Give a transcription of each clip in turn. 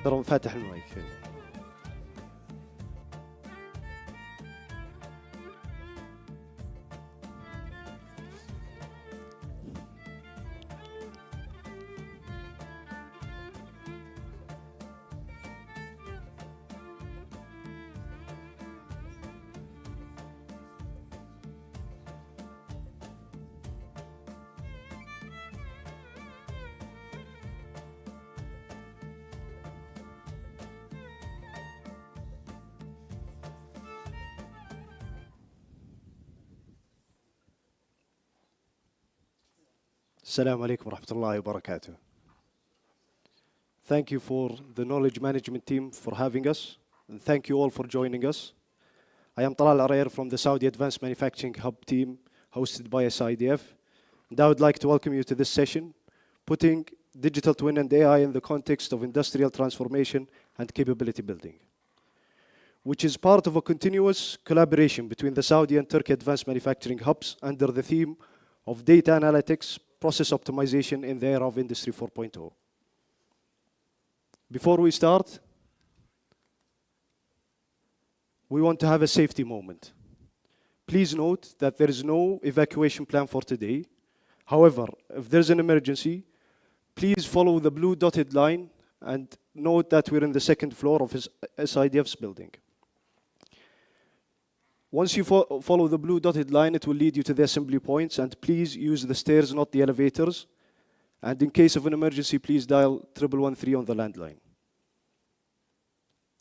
ترى فاتح المايك. السلام عليكم ورحمة الله وبركاته. Thank you for the knowledge management team for having us, and thank you all for joining us. I am Talal Arayer from the Saudi Advanced Manufacturing Hub team, hosted by SIDF, and I would like to welcome you to this session, putting digital twin and AI in the context of industrial transformation and capability building, which is part of a continuous collaboration between the Saudi and Turkey Advanced Manufacturing Hubs under the theme of data analytics, process optimization in the era of Industry 4.0. Before we start, we want to have a safety moment. Please note that there is no evacuation plan for today. However, if there's an emergency, please follow the blue dotted line and note that we're in the second floor of SIDF's building. Once you follow the blue dotted line, it will lead you to the assembly points, and please use the stairs, not the elevators. And in case of an emergency, please dial 1113 on the landline.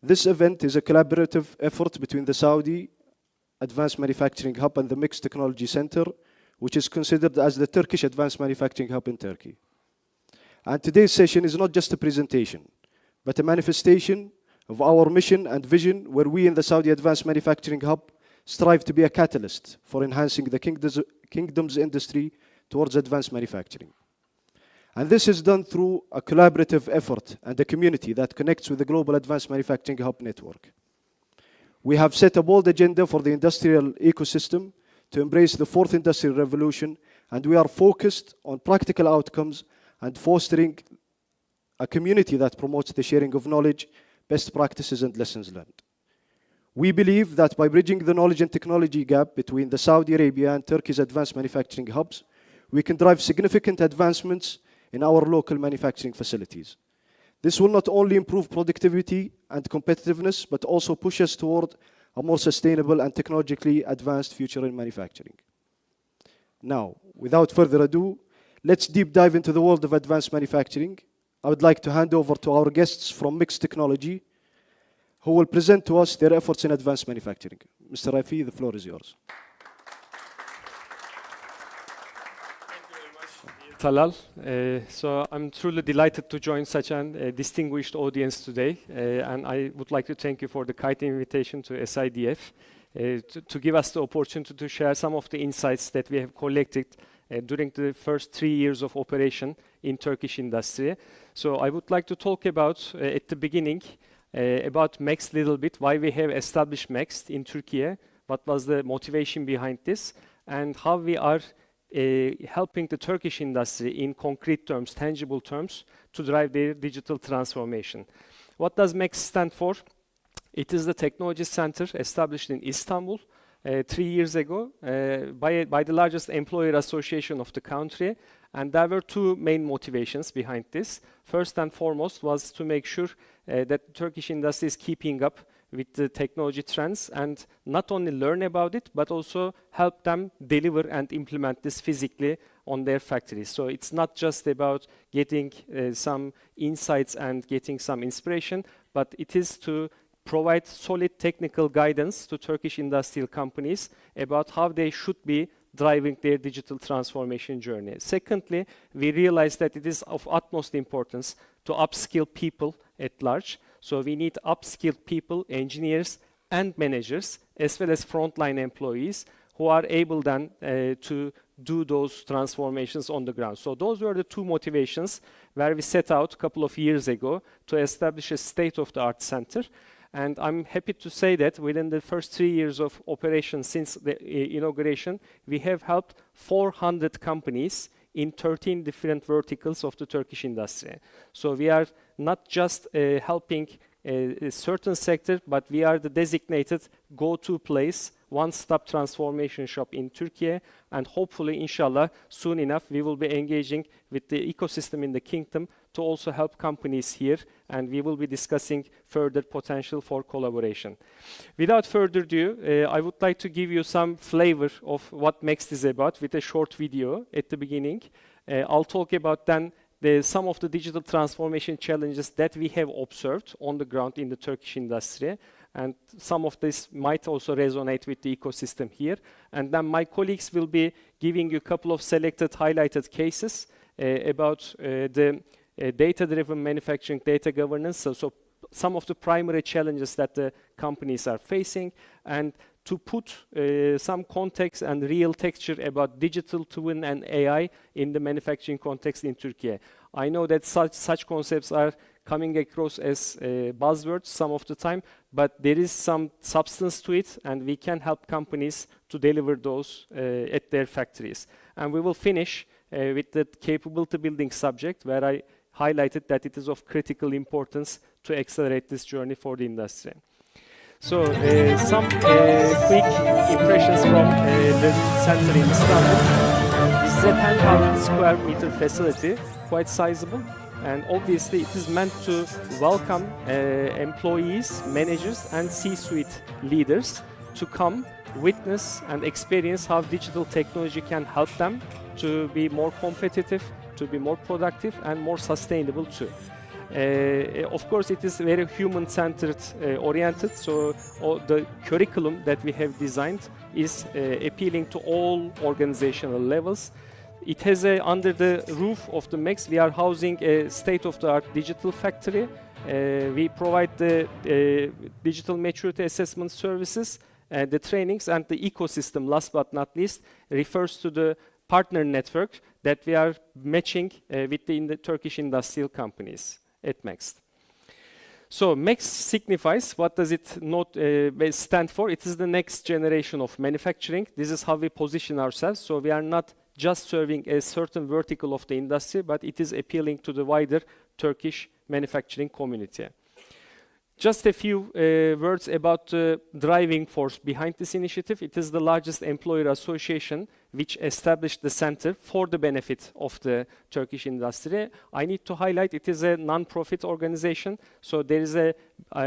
This event is a collaborative effort between the Saudi Advanced Manufacturing Hub and the Mixed Technology Center, which is considered as the Turkish Advanced Manufacturing Hub in Turkey. And today's session is not just a presentation, but a manifestation of our mission and vision, where we in the Saudi Advanced Manufacturing Hub strive to be a catalyst for enhancing the kingdom's industry towards advanced manufacturing. And this is done through a collaborative effort and a community that connects with the Global Advanced Manufacturing Hub network. We have set a bold agenda for the industrial ecosystem to embrace the fourth industrial revolution, and we are focused on practical outcomes and fostering a community that promotes the sharing of knowledge, best practices, and lessons learned. We believe that by bridging the knowledge and technology gap between the Saudi Arabia and Turkey's advanced manufacturing hubs, we can drive significant advancements in our local manufacturing facilities. This will not only improve productivity and competitiveness, but also push us toward a more sustainable and technologically advanced future in manufacturing. Now, without further ado, let's deep dive into the world of advanced manufacturing. I would like to hand over to our guests from Mixed Technology, who will present to us their efforts in advanced manufacturing. Mr. Rafi, the floor is yours. Thank you very much, Talal. So I'm truly delighted to join such a distinguished audience today, and I would like to thank you for the kind invitation to SIDF to give us the opportunity to share some of the insights that we have collected during the first 3 years of operation in Turkish industry. So I would like to talk about, at the beginning, about Mext a little bit, why we have established Mext in Turkey, what was the motivation behind this, and how we are helping the Turkish industry in concrete terms, tangible terms, to drive their digital transformation. What does Mext stand for? It is the technology center established in Istanbul 3 years ago by the largest employer association of the country. And there were two main motivations behind this. First and foremost was to make sure that the Turkish industry is keeping up with the technology trends and not only learn about it, but also help them deliver and implement this physically on their factories. So it's not just about getting some insights and getting some inspiration, but it is to provide solid technical guidance to Turkish industrial companies about how they should be driving their digital transformation journey. Secondly, we realized that it is of utmost importance to upskill people at large. So we need upskilled people, engineers and managers, as well as frontline employees who are able then to do those transformations on the ground. So those were the two motivations where we set out a couple of years ago to establish a state-of-the-art center. And I'm happy to say that within the first 3 years of operation since the inauguration, we have helped 400 companies in 13 different verticals of the Turkish industry. So we are not just helping a certain sector, but we are the designated go-to place, one-stop transformation shop in Turkey, and hopefully, inshallah, soon enough, we will be engaging with the ecosystem in the kingdom to also help companies here, and we will be discussing further potential for collaboration. Without further ado, I would like to give you some flavor of what Next is about with a short video at the beginning. I'll talk about then some of the digital transformation challenges that we have observed on the ground in the Turkish industry, and some of this might also resonate with the ecosystem here. And then my colleagues will be giving you a couple of selected highlighted cases about the data-driven manufacturing, data governance, so some of the primary challenges that the companies are facing, and to put some context and real texture about digital twin and AI in the manufacturing context in Turkey. I know that such concepts are coming across as buzzwords some of the time, but there is some substance to it, and we can help companies to deliver those at their factories. And we will finish with the capability building subject, where I highlighted that it is of critical importance to accelerate this journey for the industry. So some quick impressions from the center in Istanbul. This is a 10,000 square meter facility, quite sizable, and obviously it is meant to welcome employees, managers, and C-suite leaders to come, witness, and experience how digital technology can help them to be more competitive, to be more productive, and more sustainable too. Of course, it is very human-centered oriented, so the curriculum that we have designed is appealing to all organizational levels. It has under the roof of the MEX, we are housing a state-of-the-art digital factory. We provide the digital maturity assessment services, the trainings, and the ecosystem, last but not least, refers to the partner network that we are matching within the Turkish industrial companies at MEX. So MEX signifies, what does it not stand for? It is the next generation of manufacturing. This is how we position ourselves. So we are not just serving a certain vertical of the industry, but it is appealing to the wider Turkish manufacturing community. Just a few words about the driving force behind this initiative. It is the largest employer association which established the center for the benefit of the Turkish industry. I need to highlight it is a non-profit organization, so there is a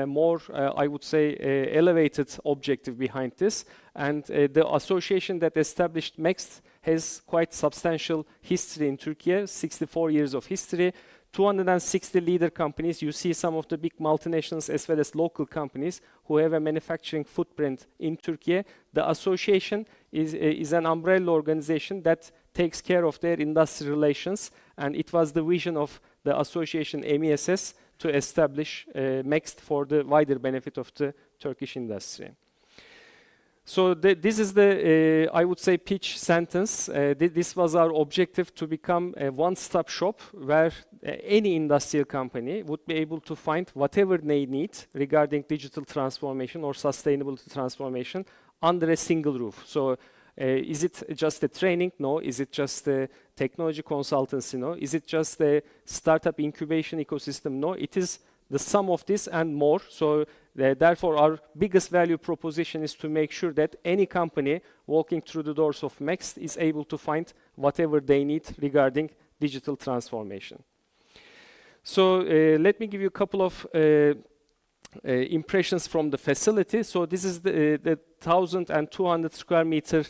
more, I would say, elevated objective behind this. And the association that established MEX has quite substantial history in Turkey, 64 years of history. 260 leader companies. You see some of the big multinationals as well as local companies who have a manufacturing footprint in Turkey. The association is an umbrella organization that takes care of their industry relations, and it was the vision of the association MESS to establish MEX for the wider benefit of the Turkish industry. So this is the, I would say, pitch sentence. This was our objective, to become a one-stop shop where any industrial company would be able to find whatever they need regarding digital transformation or sustainability transformation under a single roof. So is it just a training? No. Is it just a technology consultancy? No. Is it just a startup incubation ecosystem? No. It is the sum of this and more. So therefore, our biggest value proposition is to make sure that any company walking through the doors of MEX is able to find whatever they need regarding digital transformation. So let me give you a couple of impressions from the facility. So this is the 1,200 square meter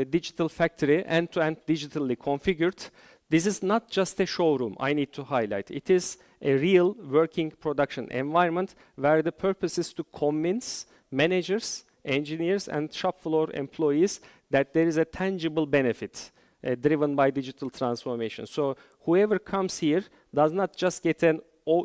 digital factory, end-to-end digitally configured. This is not just a showroom, I need to highlight. It is a real working production environment where the purpose is to convince managers, engineers, and shop floor employees that there is a tangible benefit driven by digital transformation. So whoever comes here does not just get an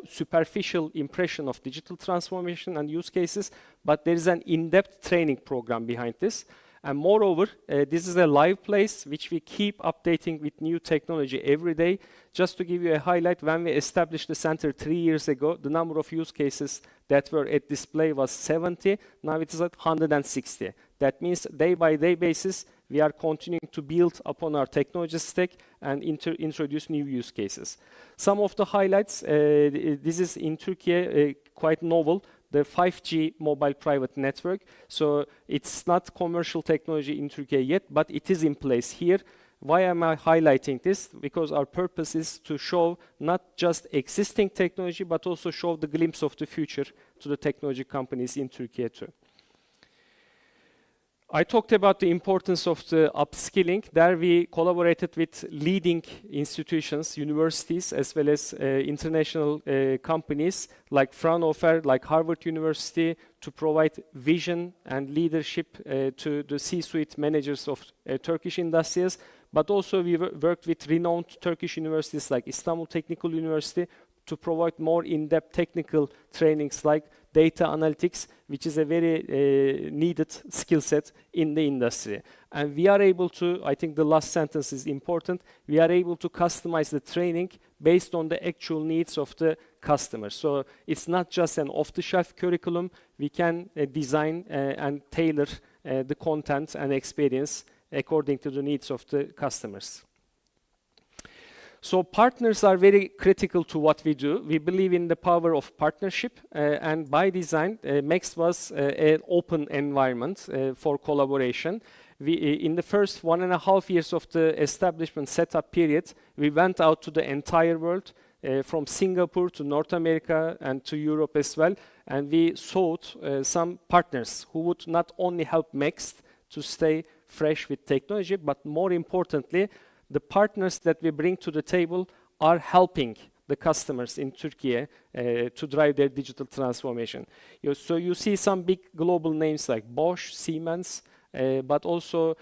superficial impression of digital transformation and use cases, but there is an in-depth training program behind this. And moreover, this is a live place which we keep updating with new technology every day. Just to give you a highlight, when we established the center 3 years ago, the number of use cases that were at display was 70. Now it is at 160. That means day by day basis, we are continuing to build upon our technology stack and introduce new use cases. Some of the highlights, this is in Turkey, quite novel, the 5G mobile private network. So it's not commercial technology in Turkey yet, but it is in place here. Why am I highlighting this? Because our purpose is to show not just existing technology, but also show the glimpse of the future to the technology companies in Turkey too. I talked about the importance of the upskilling. There we collaborated with leading institutions, universities, as well as international companies like Fraunhofer, like Harvard University, to provide vision and leadership to the C-suite managers of Turkish industries. But also we worked with renowned Turkish universities like Istanbul Technical University to provide more in-depth technical trainings like data analytics, which is a very needed skill set in the industry. And we are able to, I think the last sentence is important, we are able to customize the training based on the actual needs of the customer. So it's not just an off-the-shelf curriculum, we can design and tailor the content and experience according to the needs of the customers. So partners are very critical to what we do. We believe in the power of partnership, and by design, MEXT was an open environment for collaboration. In the first 1.5 years of the establishment setup period, we went out to the entire world, from Singapore to North America and to Europe as well, and we sought some partners who would not only help MEXT to stay fresh with technology, but more importantly, the partners that we bring to the table are helping the customers in Turkey to drive their digital transformation. So you see some big global names like Bosch, Siemens, but also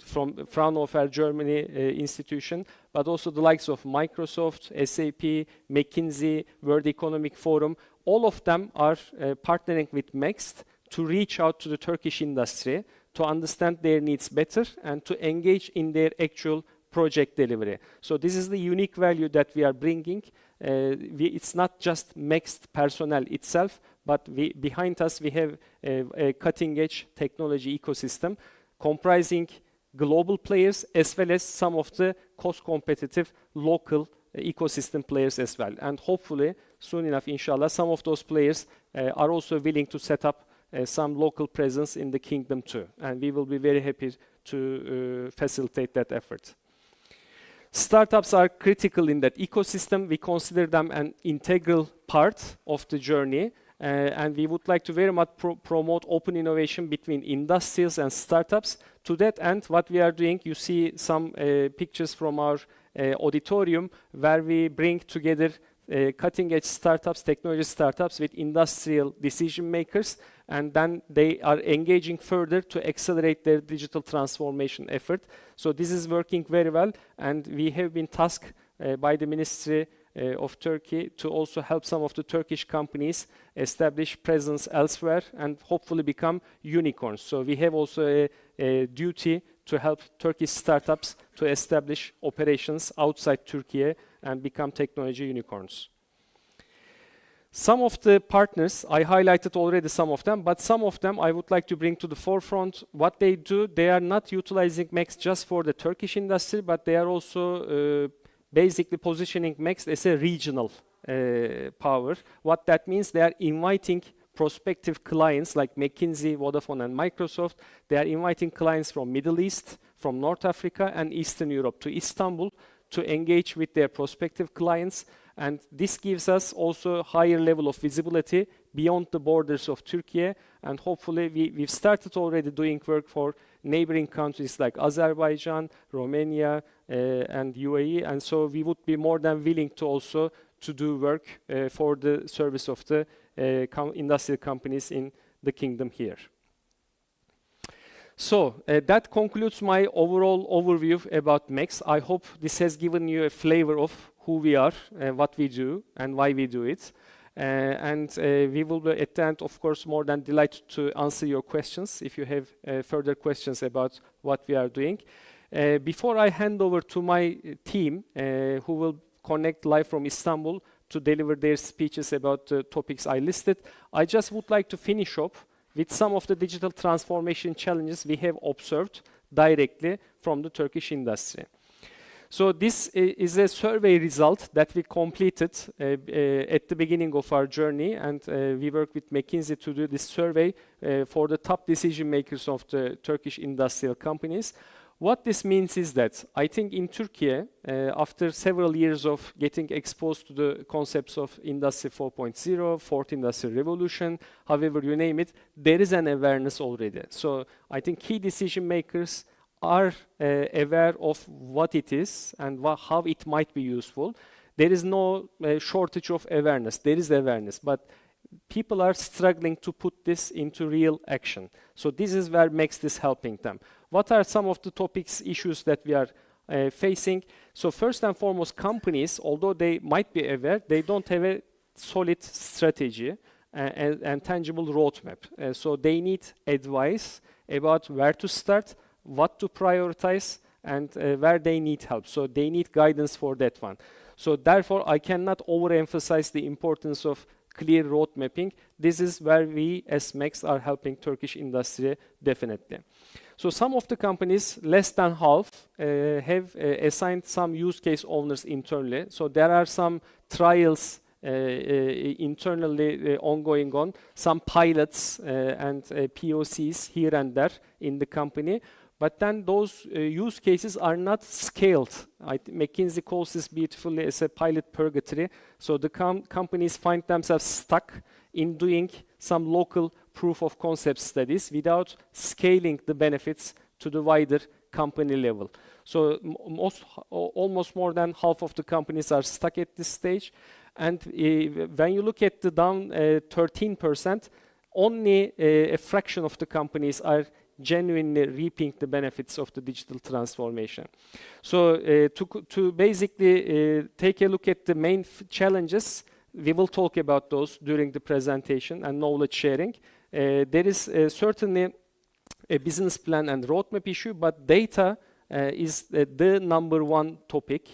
from Fraunhofer, Germany institution, but also the likes of Microsoft, SAP, McKinsey, World Economic Forum. All of them are partnering with MEXT to reach out to the Turkish industry, to understand their needs better and to engage in their actual project delivery. So this is the unique value that we are bringing. It's not just MEXT personnel itself, but behind us we have a cutting-edge technology ecosystem comprising global players as well as some of the cost-competitive local ecosystem players as well. And hopefully, soon enough, inshallah, some of those players are also willing to set up some local presence in the kingdom too. And we will be very happy to facilitate that effort. Startups are critical in that ecosystem. We consider them an integral part of the journey, and we would like to very much promote open innovation between industries and startups. To that end, what we are doing, you see some pictures from our auditorium where we bring together cutting-edge startups, technology startups with industrial decision makers, and then they are engaging further to accelerate their digital transformation effort. So this is working very well, and we have been tasked by the Ministry of Turkey to also help some of the Turkish companies establish presence elsewhere and hopefully become unicorns. So we have also a duty to help Turkish startups to establish operations outside Turkey and become technology unicorns. Some of the partners, I highlighted already some of them, but some of them I would like to bring to the forefront. What they do, they are not utilizing MEXT just for the Turkish industry, but they are also basically positioning MEXT as a regional power. What that means, they are inviting prospective clients like McKinsey, Vodafone and Microsoft. They are inviting clients from Middle East, from North Africa and Eastern Europe to Istanbul to engage with their prospective clients. And this gives us also a higher level of visibility beyond the borders of Turkey. And hopefully we've started already doing work for neighboring countries like Azerbaijan, Romania, and UAE. And so we would be more than willing to also to do work for the service of the industrial companies in the kingdom here. So that concludes my overall overview about MEXT. I hope this has given you a flavor of who we are, what we do, and why we do it. And we will be at the end, of course, more than delighted to answer your questions if you have further questions about what we are doing. Before I hand over to my team, who will connect live from Istanbul to deliver their speeches about the topics I listed, I just would like to finish up with some of the digital transformation challenges we have observed directly from the Turkish industry. So this is a survey result that we completed at the beginning of our journey, and we worked with McKinsey to do this survey for the top decision makers of the Turkish industrial companies. What this means is that I think in Turkey, after several years of getting exposed to the concepts of Industry 4.0, Fourth Industrial Revolution, however you name it, there is an awareness already. So I think key decision makers are aware of what it is and how it might be useful. There is no shortage of awareness. There is awareness, but people are struggling to put this into real action. So this is where Max is helping them. What are some of the topics, issues that we are facing? So first and foremost, companies, although they might be aware, they don't have a solid strategy and tangible roadmap. So they need advice about where to start, what to prioritize, and where they need help. So they need guidance for that one. So therefore, I cannot overemphasize the importance of clear road mapping. This is where we as Max are helping Turkish industry definitely. So some of the companies, less than half, have assigned some use case owners internally. So there are some trials internally ongoing on, some pilots and POCs here and there in the company. But then those use cases are not scaled. McKinsey calls this beautifully as a pilot purgatory. So the companies find themselves stuck in doing some local proof of concept studies without scaling the benefits to the wider company level. So almost more than half of the companies are stuck at this stage. And when you look at the down 13%, only a fraction of the companies are genuinely reaping the benefits of the digital transformation. So to basically take a look at the main challenges, we will talk about those during the presentation and knowledge sharing. There is certainly a business plan and roadmap issue, but data is the number one topic.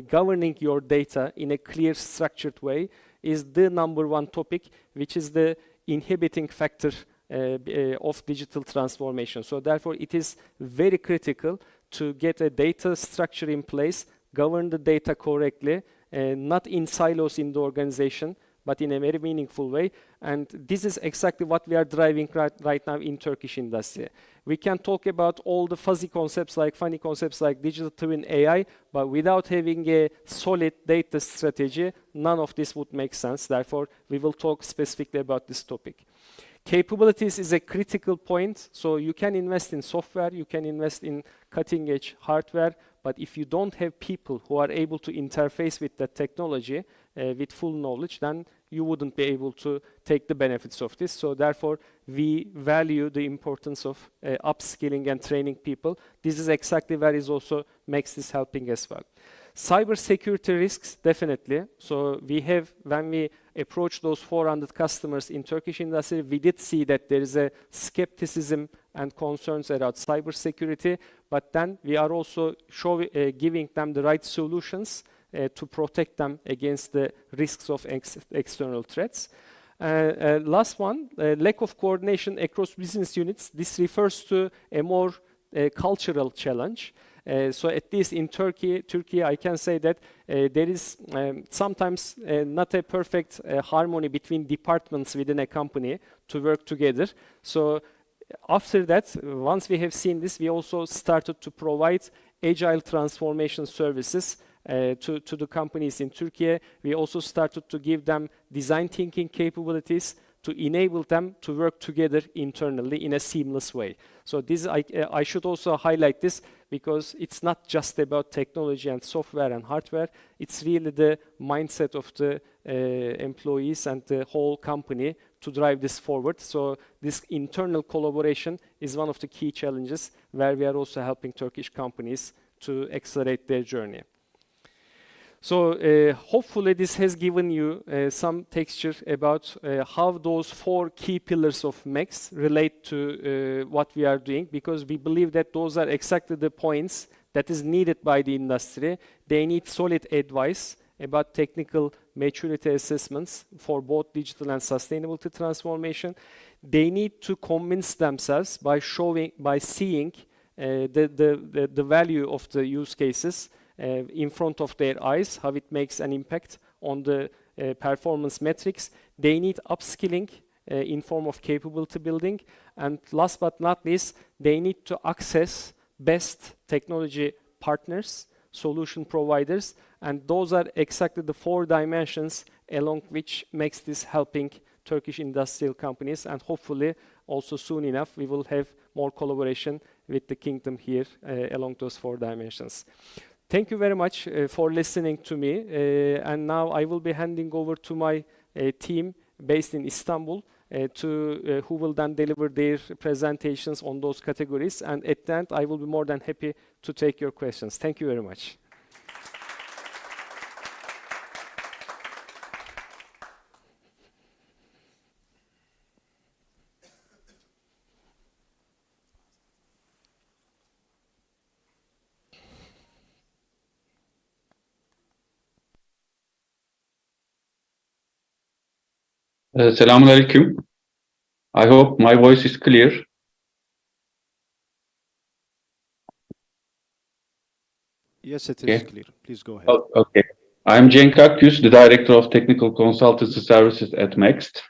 Governing your data in a clear, structured way is the number one topic, which is the inhibiting factor of digital transformation. So therefore, it is very critical to get a data structure in place, govern the data correctly, not in silos in the organization, but in a very meaningful way. And this is exactly what we are driving right now in Turkish industry. We can talk about all the fuzzy concepts, like funny concepts like digital twin AI, but without having a solid data strategy, none of this would make sense. Therefore, we will talk specifically about this topic. Capabilities is a critical point. So you can invest in software, you can invest in cutting edge hardware, but if you don't have people who are able to interface with that technology with full knowledge, then you wouldn't be able to take the benefits of this. So therefore, we value the importance of upskilling and training people. This is exactly where is also Max is helping as well. Cybersecurity risks, definitely. So we have, when we approach those 400 customers in Turkish industry, we did see that there is a skepticism and concerns around cybersecurity, but then we are also giving them the right solutions to protect them against the risks of external threats. Last one, lack of coordination across business units. This refers to a more cultural challenge. So at least in Turkey, I can say that there is sometimes not a perfect harmony between departments within a company to work together. So after that, once we have seen this, we also started to provide agile transformation services to the companies in Turkey. We also started to give them design thinking capabilities to enable them to work together internally in a seamless way. So this, I should also highlight this, because it's not just about technology and software and hardware. It's really the mindset of the employees and the whole company to drive this forward. So this internal collaboration is one of the key challenges where we are also helping Turkish companies to accelerate their journey. So hopefully this has given you some texture about how those 4 key pillars of Max relate to what we are doing, because we believe that those are exactly the points that is needed by the industry. They need solid advice about technical maturity assessments for both digital and sustainability transformation. They need to convince themselves by seeing the value of the use cases in front of their eyes, how it makes an impact on the performance metrics. They need upskilling in form of capability building. And last but not least, they need to access best technology partners, solution providers, and those are exactly the 4 dimensions along which makes this helping Turkish industrial companies, and hopefully also soon enough we will have more collaboration with the kingdom here along those 4 dimensions. Thank you very much for listening to me, and now I will be handing over to my team based in Istanbul who will then deliver their presentations on those categories, and at the end I will be more than happy to take your questions. Thank you very much. Selamünaleyküm. I hope my voice is clear. Yes, it is clear. Please go ahead. Oh, okay. I'm Cenk Akgüz, the Director of Technical Consultancy Services at Mext,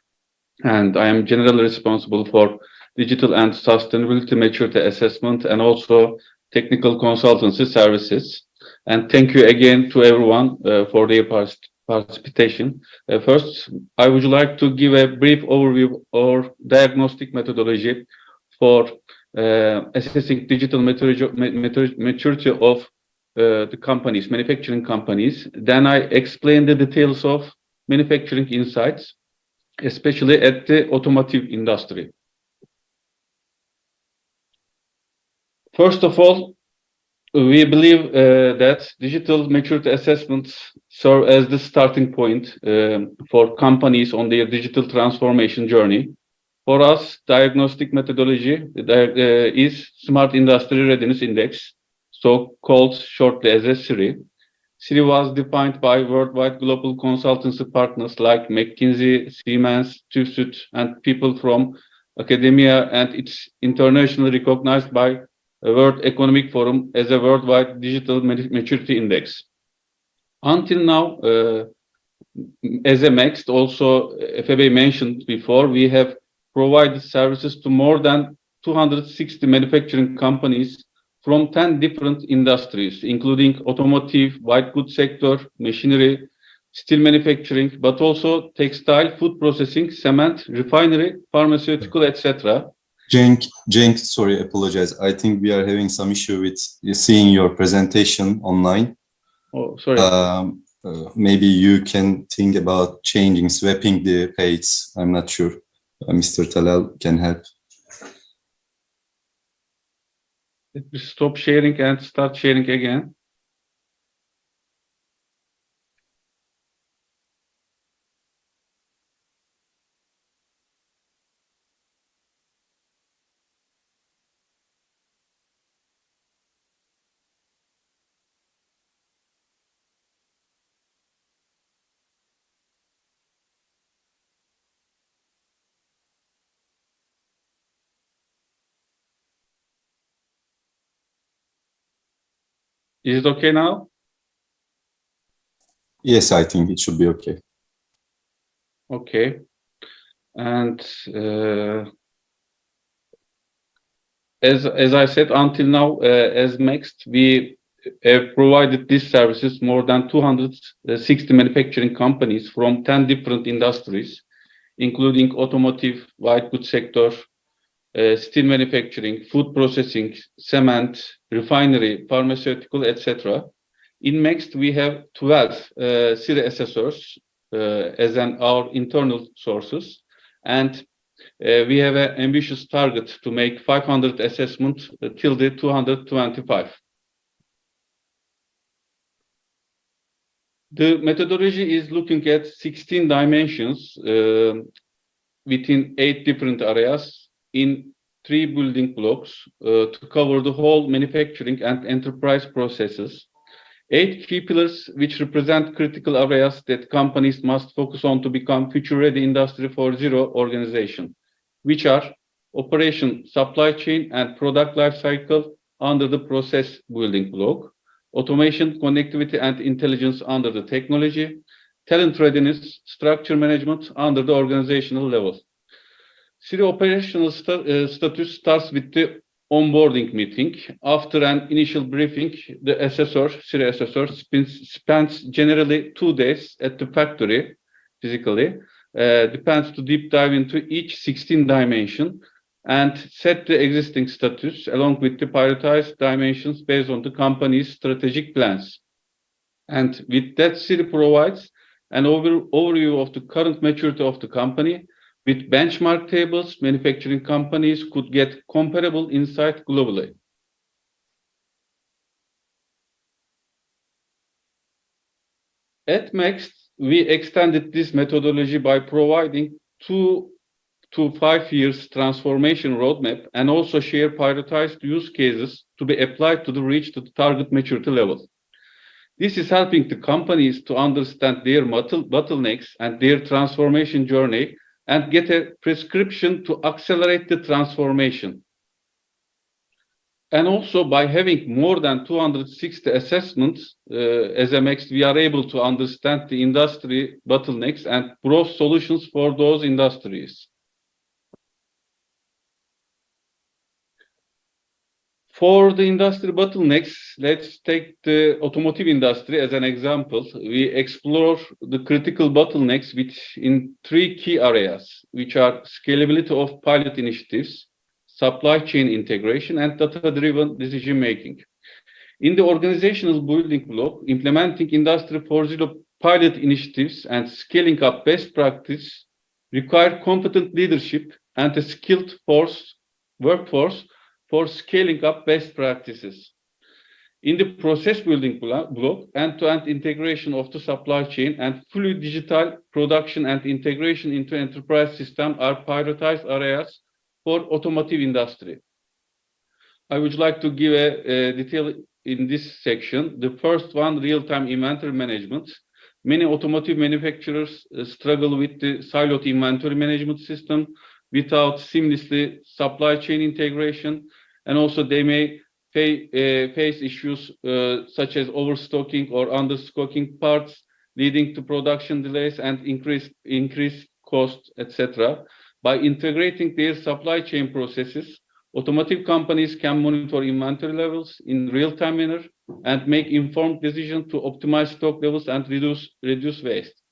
and I am generally responsible for digital and sustainability maturity assessment and also technical consultancy services. And thank you again to everyone for their participation. First, I would like to give a brief overview or diagnostic methodology for assessing digital maturity of the companies, manufacturing companies. Then I explain the details of manufacturing insights, especially at the automotive industry. First of all, we believe that digital maturity assessments serve as the starting point for companies on their digital transformation journey. For us, diagnostic methodology is Smart Industry Readiness Index, so called shortly as a SIRI. SIRI was defined by worldwide global consultancy partners like McKinsey, Siemens, TÜVSÜD, and people from academia, and it's internationally recognized by World Economic Forum as a worldwide digital maturity index. Until now, as a Mext, also FEB mentioned before, we have provided services to more than 260 manufacturing companies from 10 different industries, including automotive, white goods sector, machinery, steel manufacturing, but also textile, food processing, cement, refinery, pharmaceutical, etc. Cenk, sorry, apologize. I think we are having some issue with seeing your presentation online. Oh, sorry. Maybe you can think about changing, swapping the page. I'm not sure. Mr. Talal can help. Let me stop sharing and start sharing again. Is it okay now? Yes, I think it should be okay. Okay. And as I said, until now, as Mext, we have provided these services more than 260 manufacturing companies from 10 different industries, including automotive, white goods sector, steel manufacturing, food processing, cement, refinery, pharmaceutical, etc. In Mext, we have 12 SIRI assessors as our internal sources, and we have an ambitious target to make 500 assessments till the 225. The methodology is looking at 16 dimensions within 8 different areas in 3 building blocks to cover the whole manufacturing and enterprise processes. 8 key pillars which represent critical areas that companies must focus on to become future-ready Industry 4.0 organization, which are operation, supply chain, and product life cycle, under the process building block, automation, connectivity, and intelligence under the technology, talent readiness, structure management under the organizational level. Siri operational status starts with the onboarding meeting. After an initial briefing, the Siri assessor spends generally 2 days at the factory physically, depends to deep dive into each 16 dimension and set the existing status along with the prioritized dimensions based on the company's strategic plans. And with that, Siri provides an overview of the current maturity of the company. With benchmark tables, manufacturing companies could get comparable insight globally. At Max, we extended this methodology by providing 2 to 5 years transformation roadmap and also share prioritized use cases to be applied to reach the target maturity level. This is helping the companies to understand their bottlenecks and their transformation journey and get a prescription to accelerate the transformation. And also by having more than 260 assessments as a Max, we are able to understand the industry bottlenecks and growth solutions for those industries. For the industry bottlenecks, let's take the automotive industry as an example. We explore the critical bottlenecks in 3 key areas, which are scalability of pilot initiatives, supply chain integration, and data-driven decision-making. In the organizational building block, implementing Industry 4.0 pilot initiatives and scaling up best practice require competent leadership and a skilled workforce for scaling up best practices. In the process building block, end-to-end integration of the supply chain and fully digital production and integration into enterprise system are prioritized areas for automotive industry. I would like to give a detail in this section. The first one, real-time inventory management. Many automotive manufacturers struggle with the siloed inventory management system without seamlessly supply chain integration, and also they may face issues such as overstocking or understocking parts, leading to production delays and increased costs, etc. By integrating their supply chain processes, automotive companies can monitor inventory levels in real-time manner and make informed decisions to optimize stock levels and reduce waste.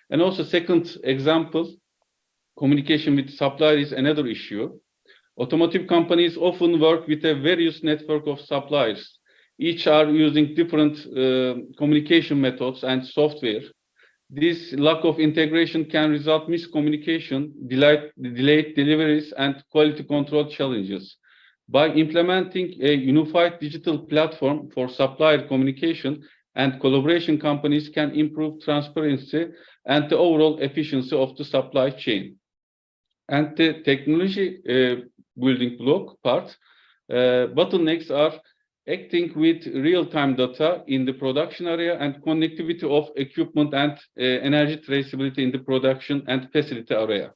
And also, second example, communication with suppliers is another issue. Automotive companies often work with a various network of suppliers. Each are using different communication methods and software. This lack of integration can result in miscommunication, delayed deliveries, and quality control challenges. By implementing a unified digital platform for supplier communication and collaboration, companies can improve transparency and the overall efficiency of the supply chain. And the technology building block part, bottlenecks are acting with real-time data in the production area and connectivity of equipment and energy traceability in the production and facility area.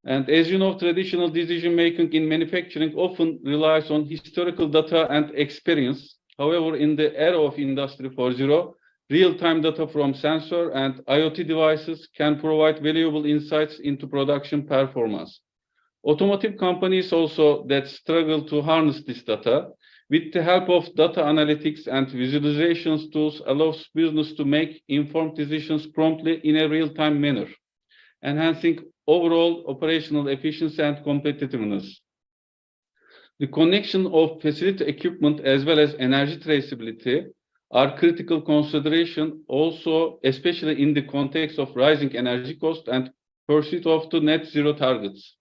And as you know, traditional decision-making in manufacturing often relies on historical data and experience. However, in the era of Industry 4.0, real-time data from sensor and IoT devices can provide valuable insights into production performance. Automotive companies also that struggle to harness this data, with the help of data analytics and visualizations tools, allows business to make informed decisions promptly in a real-time manner, enhancing overall operational efficiency and competitiveness. The connection of facility equipment as well as energy traceability are critical consideration also, especially in the context of rising energy cost and pursuit of the net zero targets.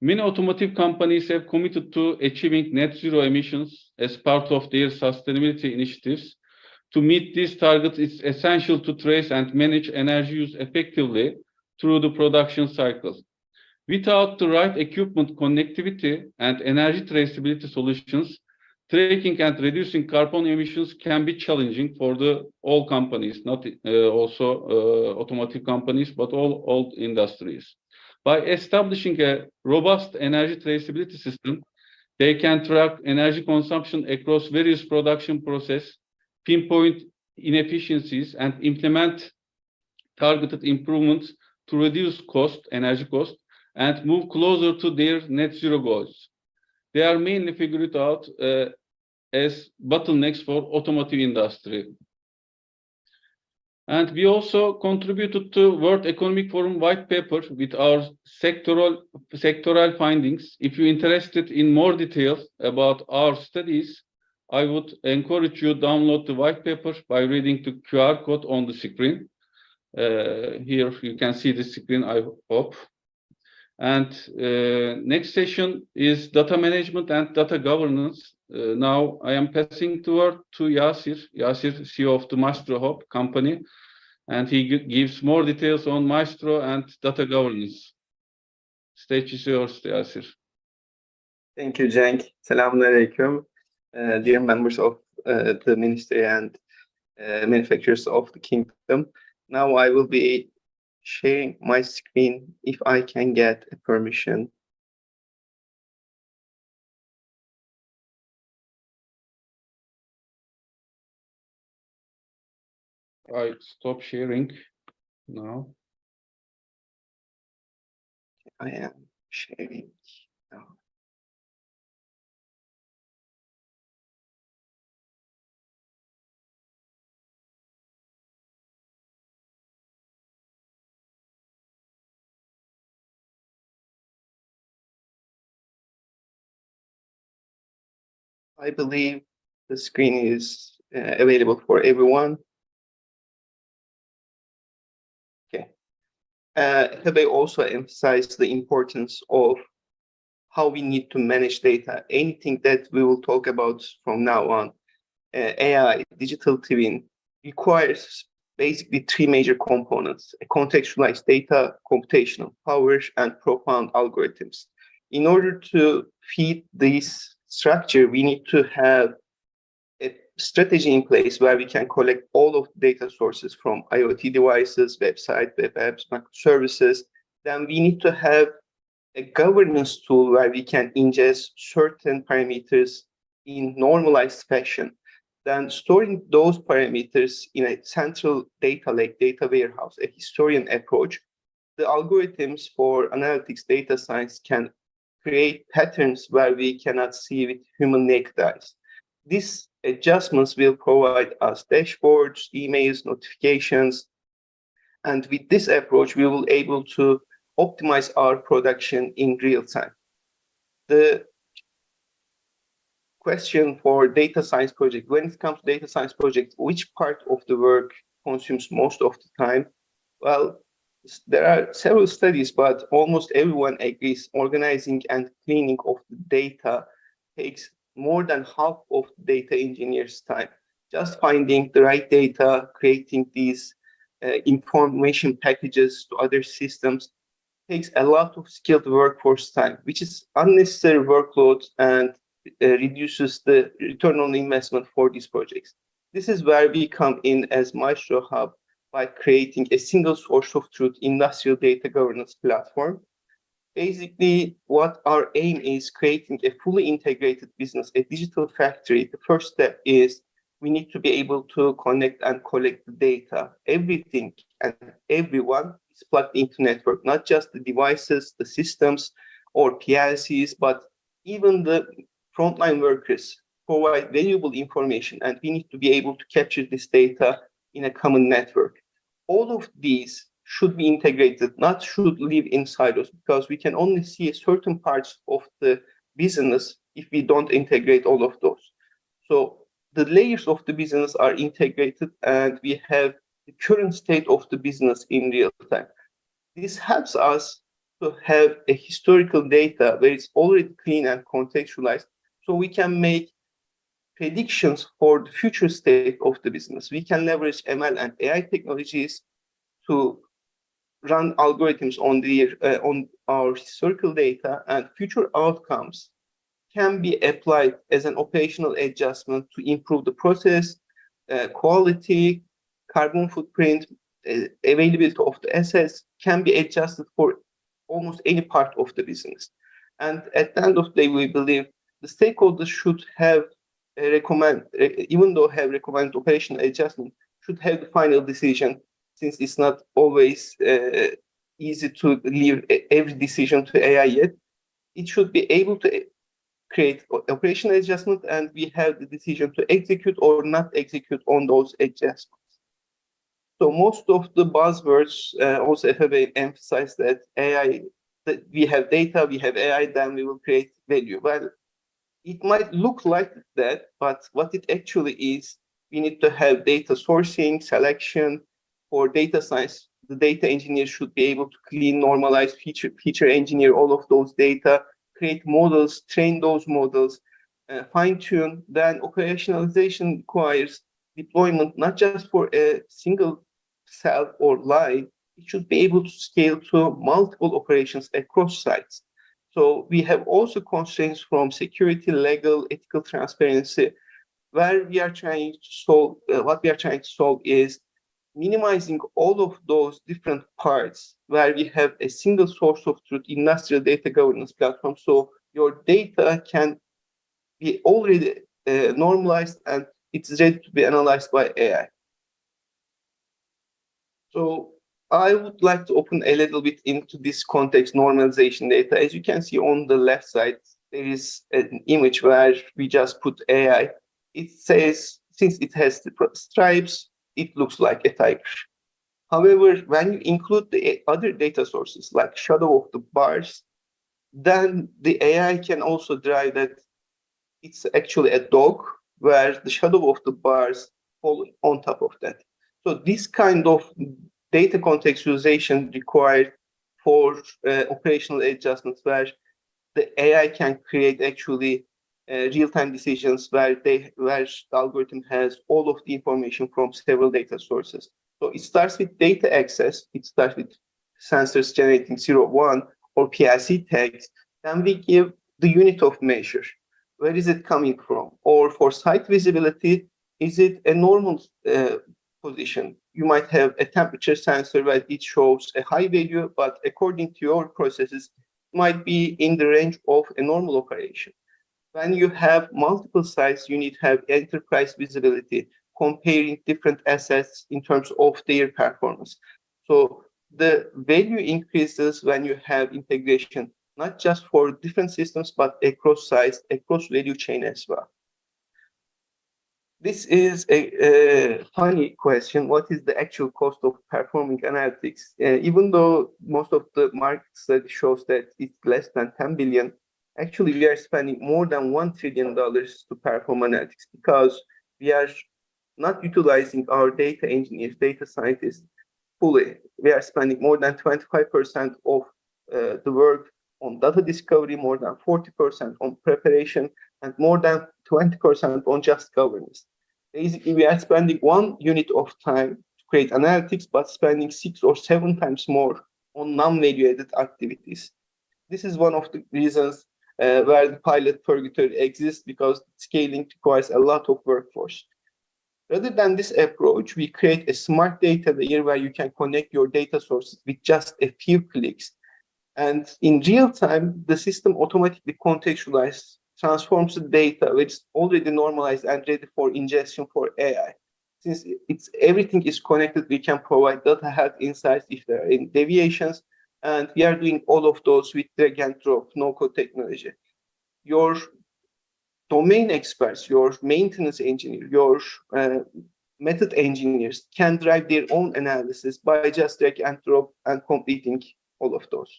Many automotive companies have committed to achieving net zero emissions as part of their sustainability initiatives. To meet these targets, it's essential to trace and manage energy use effectively through the production cycle. Without the right equipment, connectivity, and energy traceability solutions, tracking and reducing carbon emissions can be challenging for all companies, not also automotive companies, but all industries. By establishing a robust energy traceability system, They can track energy consumption across various production processes, pinpoint inefficiencies, and implement targeted improvements to reduce energy cost, and move closer to their net zero goals. They are mainly figured out as bottlenecks for automotive industry. And we also contributed to World Economic Forum white paper with our sectoral findings. If you're interested in more details about our studies, I would encourage you to download the white paper by reading the QR code on the screen. Here you can see the screen, I hope. And next session is data management and data governance. Now I am passing the word to Yasir, CEO of the Maestro Hub company, and he gives more details on Maestro and data governance. Stage is yours, Yasir. Thank you, Cenk. Selamünaleyküm, dear members of the ministry and manufacturers of the kingdom. Now I will be sharing my screen if I can get a permission. I stop sharing now. I am sharing now. I believe the screen is available for everyone. Okay. Have also emphasized the importance of how we need to manage data. Anything that we will talk about from now on, AI, digital twin, requires basically three major components: contextualized data, computational power, and profound algorithms. In order to feed this structure, we need to have a strategy in place where we can collect all of the data sources from IoT devices, website, web apps, microservices. Then we need to have a governance tool where we can ingest certain parameters in normalized fashion. Then storing those parameters in a central data lake, data warehouse, a historian approach, the algorithms for analytics data science can create patterns where we cannot see with human naked eyes. These adjustments will provide us dashboards, emails, notifications, and with this approach, we will be able to optimize our production in real time. The question for data science project, when it comes to data science project, which part of the work consumes most of the time? Well, there are several studies, but almost everyone agrees organizing and cleaning of the data takes more than half of the data engineer's time. Just finding the right data, creating these information packages to other systems takes a lot of skilled workforce time, which is unnecessary workload and reduces the return on investment for these projects. This is where we come in as Maestro Hub by creating a single source of truth industrial data governance platform. Basically, what our aim is creating a fully integrated business, a digital factory. The first step is we need to be able to connect and collect the data. Everything and everyone is plugged into network, not just the devices, the systems, or PLCs, but even the frontline workers provide valuable information, and we need to be able to capture this data in a common network. All of these should be integrated, not should live in silos, because we can only see certain parts of the business if we don't integrate all of those. So the layers of the business are integrated, and we have the current state of the business in real time. This helps us to have a historical data where it's already clean and contextualized, so we can make predictions for the future state of the business. We can leverage ML and AI technologies to run algorithms on our historical data, and future outcomes can be applied as an operational adjustment to improve the process, quality, carbon footprint, availability of the assets can be adjusted for almost any part of the business. And at the end of the day, we believe the stakeholders should have even though have recommended operational adjustment, should have the final decision, since it's not always easy to leave every decision to AI yet. It should be able to create operational adjustment, and we have the decision to execute or not execute on those adjustments. So most of the buzzwords also FAB emphasize that AI, that we have data, we have AI, then we will create value. Well, it might look like that, but what it actually is, we need to have data sourcing, selection. For data science, the data engineer should be able to clean, normalize, feature engineer all of those data, create models, train those models, fine-tune. Then operationalization requires deployment, not just for a single cell or line. It should be able to scale to multiple operations across sites. So we have also constraints from security, legal, ethical transparency, where we are trying to solve, what we are trying to solve is minimizing all of those different parts, where we have a single source of truth, industrial data governance platform. So your data can be already normalized and it's ready to be analyzed by AI. So I would like to open a little bit into this context normalization data. As you can see on the left side, there is an image where we just put AI. It says, since it has the stripes, it looks like a tiger. However, when you include the other data sources like shadow of the bars, then the AI can also drive that it's actually a dog, where the shadow of the bars fall on top of that. So this kind of data contextualization required for operational adjustments, where the AI can create actually real-time decisions where the algorithm has all of the information from several data sources. So it starts with data access. It starts with sensors generating 0, 1 or PLC tags. Then we give the unit of measure. Where is it coming from? Or for site visibility, is it a normal position? You might have a temperature sensor where it shows a high value, but according to your processes, it might be in the range of a normal operation. When you have multiple sites, you need to have enterprise visibility, comparing different assets in terms of their performance. So the value increases when you have integration, not just for different systems, but across sites, across value chain as well. This is a funny question. What is the actual cost of performing analytics? Even though most of the market study shows that it's less than 10 billion, actually we are spending more than $1 trillion to perform analytics, because we are not utilizing our data engineers, data scientists fully. We are spending more than 25% of the work on data discovery, more than 40% on preparation, and more than 20% on just governance. Basically, we are spending 1 unit of time to create analytics, but spending 6 or 7 times more on non-value-added activities. This is one of the reasons where the pilot purgatory exists, because scaling requires a lot of workforce. Rather than this approach, we create a smart data layer where you can connect your data sources with just a few clicks. And in real time, the system automatically contextualizes, transforms the data, which is already normalized and ready for ingestion for AI. Since everything is connected, we can provide data health insights if there are any deviations. And we are doing all of those with drag and drop, no-code technology. Your domain experts, your maintenance engineer, your method engineers can drive their own analysis by just drag and drop and completing all of those.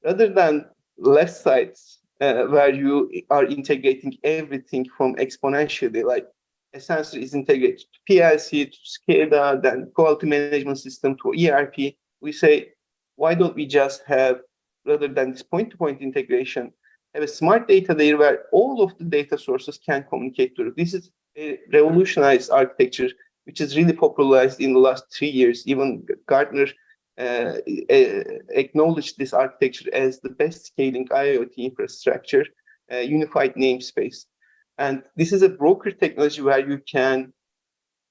Rather than left sides, where you are integrating everything from exponentially, like a sensor is integrated to PLC, to SCADA, then quality management system, to ERP, we say, why don't we just have, rather than this point-to-point integration, have a smart data layer where all of the data sources can communicate to it. This is a revolutionized architecture, which is really popularized in the last 3 years. Even Gartner acknowledged this architecture as the best scaling IoT infrastructure, unified namespace. And this is a broker technology where you can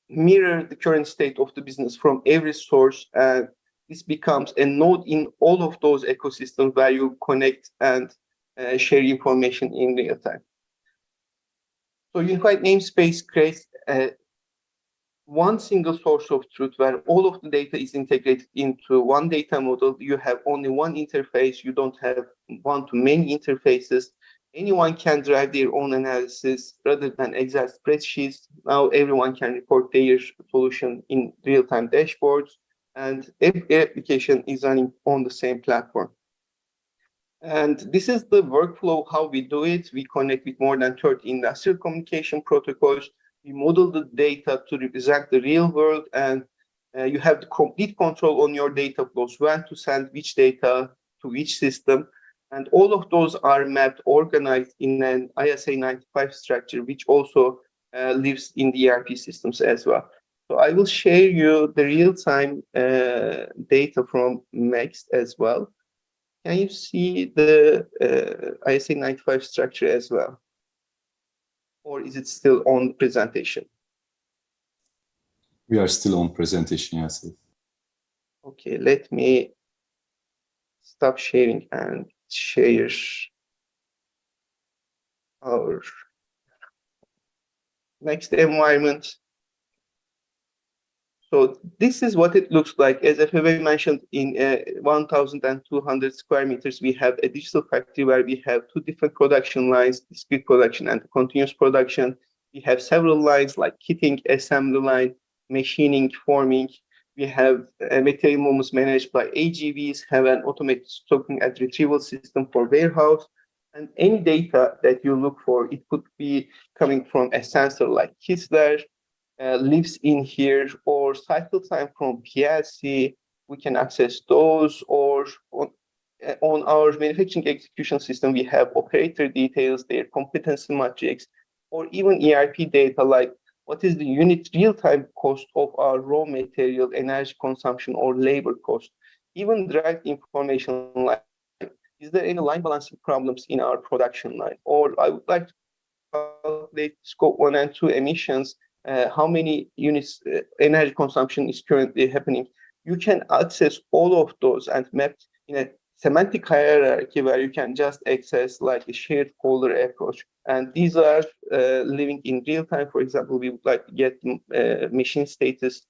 mirror the current state of the business from every source, and this becomes a node in all of those ecosystems where you connect and share information in real time. So unified namespace creates one single source of truth where all of the data is integrated into one data model. You have only one interface. You don't have one-to-many interfaces. Anyone can drive their own analysis rather than Excel spreadsheets. Now everyone can report their solution in real-time dashboards, and every application is running on the same platform. And this is the workflow, how we do it. We connect with more than 30 industrial communication protocols. We model the data to represent the real world, and you have the complete control on your data flows, when to send which data to which system. And all of those are mapped, organized in an ISA 95 structure, which also lives in the ERP systems as well. So I will share you the real-time data from Next as well. Can you see the ISA 95 structure as well? Or is it still on presentation? We are still on presentation, yes. Okay, let me stop sharing and share our next environment. So this is what it looks like. As FAB mentioned, in 1,200 square meters, we have a digital factory where we have two different production lines, discrete production and continuous production. We have several lines like kitting, assembly line, machining, forming. We have material movements managed by AGVs, have an automated stocking and retrieval system for warehouse. And any data that you look for, it could be coming from a sensor like Kistler, lives in here, or cycle time from PLC, we can access those, or on our manufacturing execution system, we have operator details, their competency matrix, or even ERP data like what is the unit real-time cost of our raw material, energy consumption, or labor cost. Even direct information like, is there any line balancing problems in our production line? Or I would like to calculate scope 1 and 2 emissions, how many units energy consumption is currently happening. You can access all of those and map in a semantic hierarchy where you can just access like a shared folder approach. And these are living in real time. For example, we would like to get machine status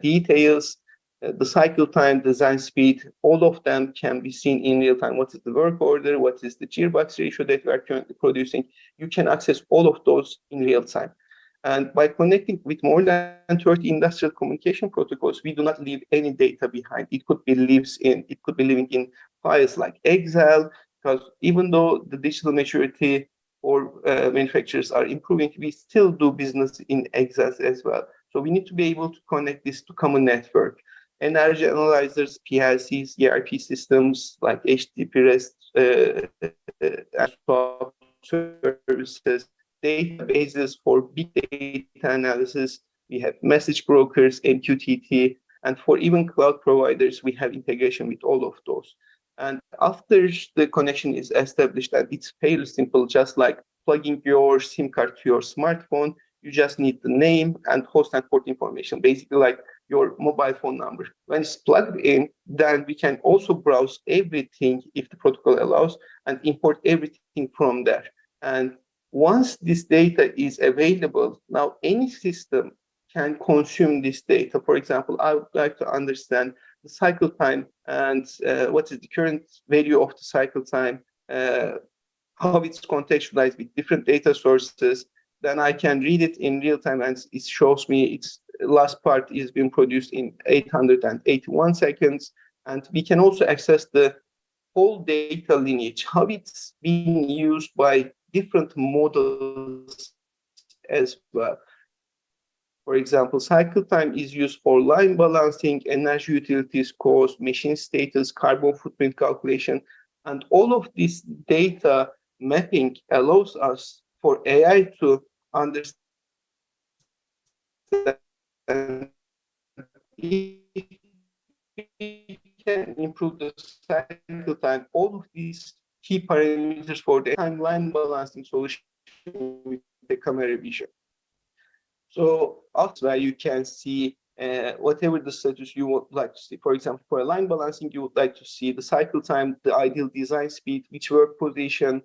details, the cycle time, design speed, all of them can be seen in real time. What is the work order? What is the gearbox ratio that we are currently producing? You can access all of those in real time. And by connecting with more than 30 industrial communication protocols, we do not leave any data behind. It could be living in files like Excel, because even though the digital maturity for manufacturers are improving, we still do business in Excel as well. So we need to be able to connect this to common network. Energy analyzers, PLCs, ERP systems like HTTP REST and services, databases for big data analysis. We have message brokers, MQTT, and for even cloud providers, we have integration with all of those. And after the connection is established, and it's fairly simple, just like plugging your SIM card to your smartphone, you just need the name and host and port information, basically like your mobile phone number. When it's plugged in, then we can also browse everything if the protocol allows and import everything from there. And once this data is available, now any system can consume this data. For example, I would like to understand the cycle time and what is the current value of the cycle time, how it's contextualized with different data sources. Then I can read it in real time and it shows me its last part is being produced in 881 seconds. And we can also access the whole data lineage, how it's being used by different models as well. For example, cycle time is used for line balancing, energy utilities cost, machine status, carbon footprint calculation, and all of this data mapping allows us for AI to understand if we can improve the cycle time, all of these key parameters for the timeline balancing solution with the camera vision. So elsewhere you can see whatever the status you would like to see. For example, for a line balancing, you would like to see the cycle time, the ideal design speed, which work position,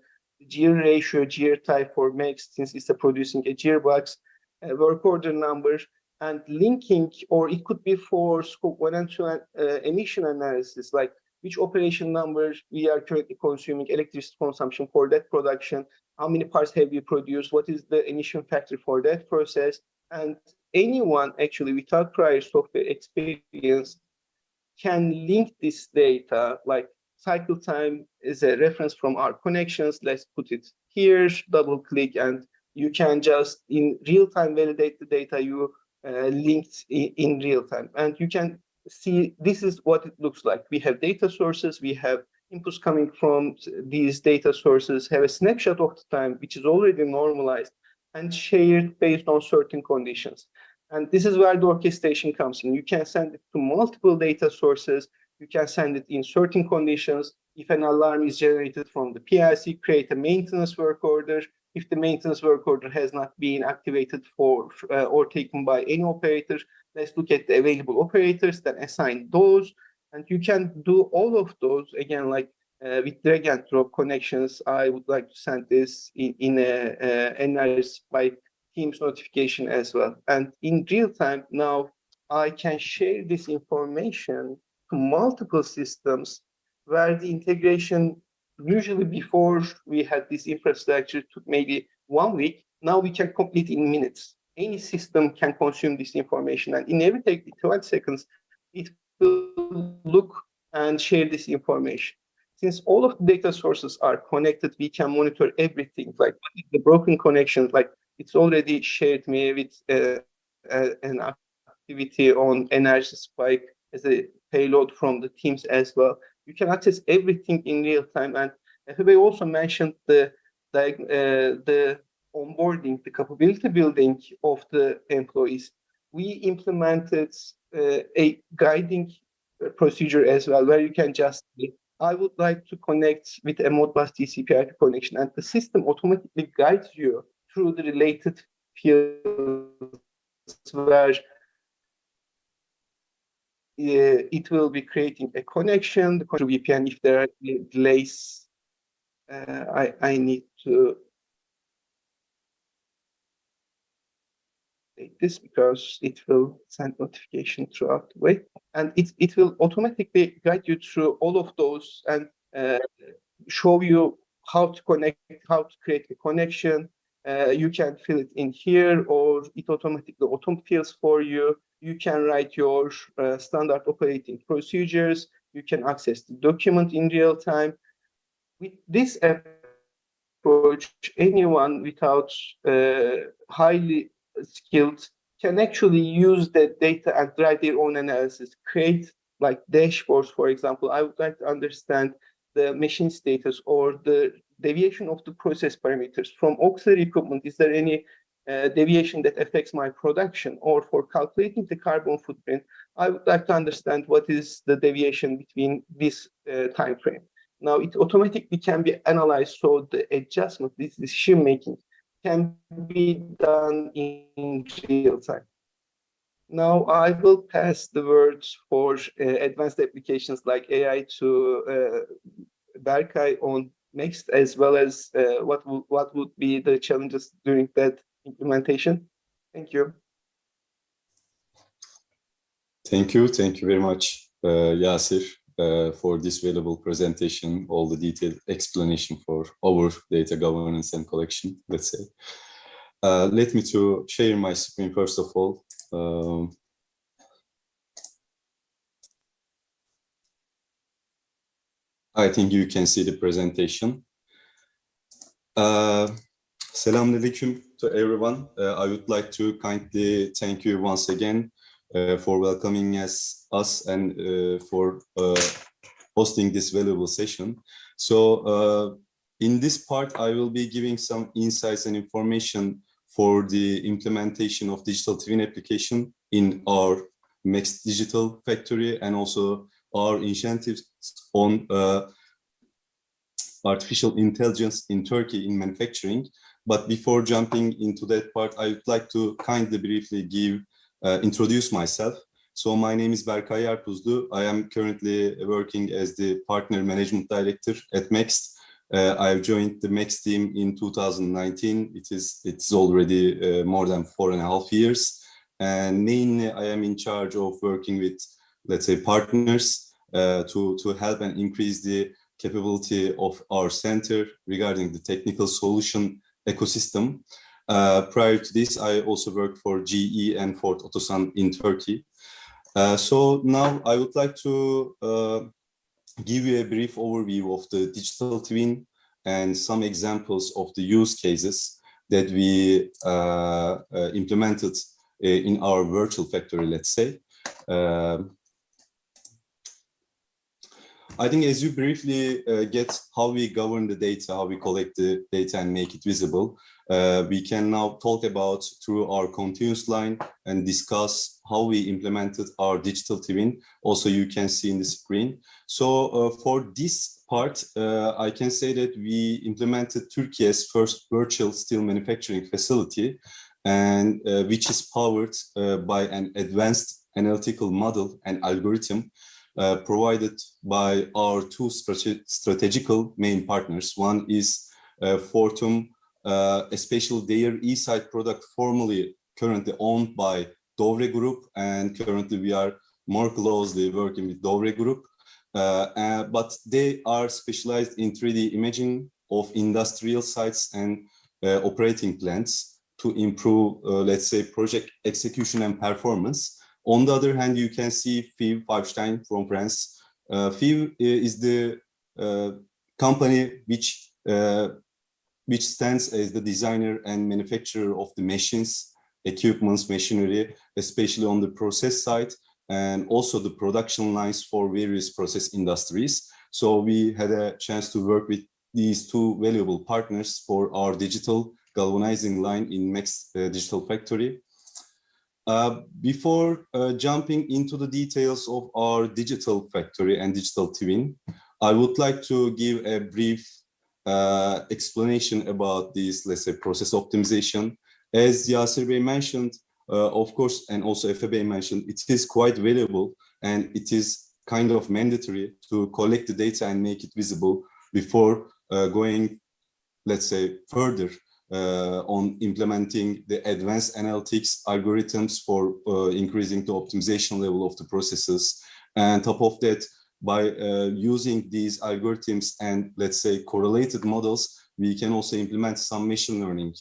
gear ratio, gear type for Max, since it's producing a gearbox, work order number, and linking, or it could be for scope 1 and 2 emission analysis, like which operation number we are currently consuming electricity consumption for that production, how many parts have we produced, what is the emission factor for that process. And anyone actually without prior software experience can link this data, like cycle time is a reference from our connections. Let's put it here, double click, and you can just in real time validate the data you linked in real time. And you can see this is what it looks like. We have data sources, we have inputs coming from these data sources, have a snapshot of the time, which is already normalized and shared based on certain conditions. And this is where the orchestration comes in. You can send it to multiple data sources. You can send it in certain conditions. If an alarm is generated from the PLC, create a maintenance work order. If the maintenance work order has not been activated for or taken by any operator, let's look at the available operators, then assign those. And you can do all of those, again, like with drag and drop connections. I would like to send this in a analysis by Teams notification as well. And in real time now, I can share this information to multiple systems where the integration, usually before we had this infrastructure, took maybe 1 week. Now we can complete in minutes. Any system can consume this information, and in every 20 seconds, it will look and share this information. Since all of the data sources are connected, we can monitor everything, like what is the broken connections, like it's already shared me with an activity on energy spike as a payload from the Teams as well. You can access everything in real time. And we also mentioned the onboarding, the capability building of the employees. We implemented a guiding procedure as well, where you can just say, I would like to connect with a Modbus TCP/IP connection, and the system automatically guides you through the related fields where it will be creating a connection, the VPN. If there are delays, I need to take this because it will send notification throughout the way. And it will automatically guide you through all of those and show you how to connect, how to create a connection. You can fill it in here, or it automatically auto-fills for you. You can write your standard operating procedures. You can access the document in real time. With this approach, anyone without highly skilled can actually use the data and write their own analysis, create like dashboards, for example. I would like to understand the machine status or the deviation of the process parameters from auxiliary equipment. Is there any deviation that affects my production? Or for calculating the carbon footprint, I would like to understand what is the deviation between this time frame. Now it automatically can be analyzed, so the adjustment, this decision making, can be done in real time. Now I will pass the words for advanced applications like AI to Berkay on next, as well as what would be the challenges during that implementation. Thank you. Thank you very much, Yasir, for this valuable presentation, all the detailed explanation for our data governance and collection, let's say. Let me to share my screen first of all. I think you can see the presentation. Selamünaleyküm to everyone. I would like to kindly thank you once again for welcoming us and for hosting this valuable session. So in this part, I will be giving some insights and information for the implementation of digital twin application in our Max Digital Factory, and also our initiatives on artificial intelligence in Turkey in manufacturing. But before jumping into that part, I would like to kindly briefly introduce myself. So my name is Berkay Yarpuzlu. I am currently working as the Partner Management Director at Max. I've joined the MEX team in 2019. It's already more than 4.5 years. And mainly I am in charge of working with, let's say, partners to help and increase the capability of our center regarding the technical solution ecosystem. Prior to this, I also worked for GE and Ford Otosan in Turkey. So now I would like to give you a brief overview of the digital twin and some examples of the use cases that we implemented in our virtual factory, let's say. I think as you briefly get how we govern the data, how we collect the data and make it visible, we can now talk about through our continuous line and discuss how we implemented our digital twin. Also, you can see in the screen. So for this part, I can say that we implemented Turkey's first virtual steel manufacturing facility, and which is powered by an advanced analytical model and algorithm provided by our two strategical main partners. One is Fortum, especially their E-side product formerly currently owned by Dovre Group, and currently we are more closely working with Dovre Group. But they are specialized in 3D imaging of industrial sites and operating plants to improve, let's say, project execution and performance. On the other hand, you can see Fives Farbstein from France. Fives is the company which stands as the designer and manufacturer of the machines, equipments, machinery, especially on the process side, and also the production lines for various process industries. So we had a chance to work with these two valuable partners for our digital galvanizing line in MEX Digital Factory. Before jumping into the details of our digital factory and digital twin, I would like to give a brief explanation about this, let's say, process optimization. As Yasir Bey mentioned, of course, and also Efe Bey mentioned, it is quite valuable and it is kind of mandatory to collect the data and make it visible before going, let's say, further on implementing the advanced analytics algorithms for increasing the optimization level of the processes. And on top of that, by using these algorithms and, let's say, correlated models, we can also implement some machine learning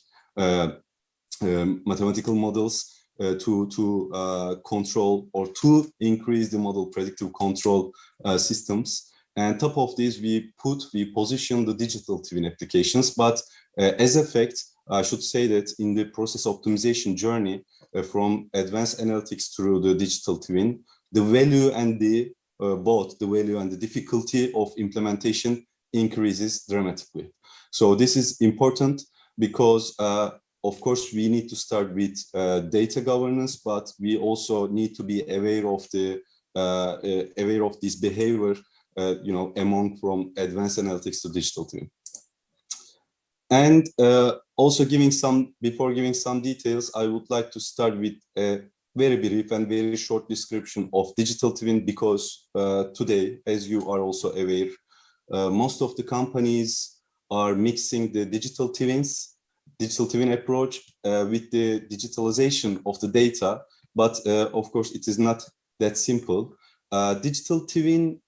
mathematical models to control or to increase the model predictive control systems. And on top of this, we position the digital twin applications. But as a fact, I should say that in the process optimization journey, from advanced analytics through the digital twin, the value and the both the value and the difficulty of implementation increases dramatically. So this is important because, of course, we need to start with data governance, but we also need to be aware of this behavior, among from advanced analytics to digital twin. And also before giving some details, I would like to start with a very brief and very short description of digital twin, because today, as you are also aware, most of the companies are mixing the digital twin approach with the digitalization of the data. But of course, it is not that simple. Digital twin,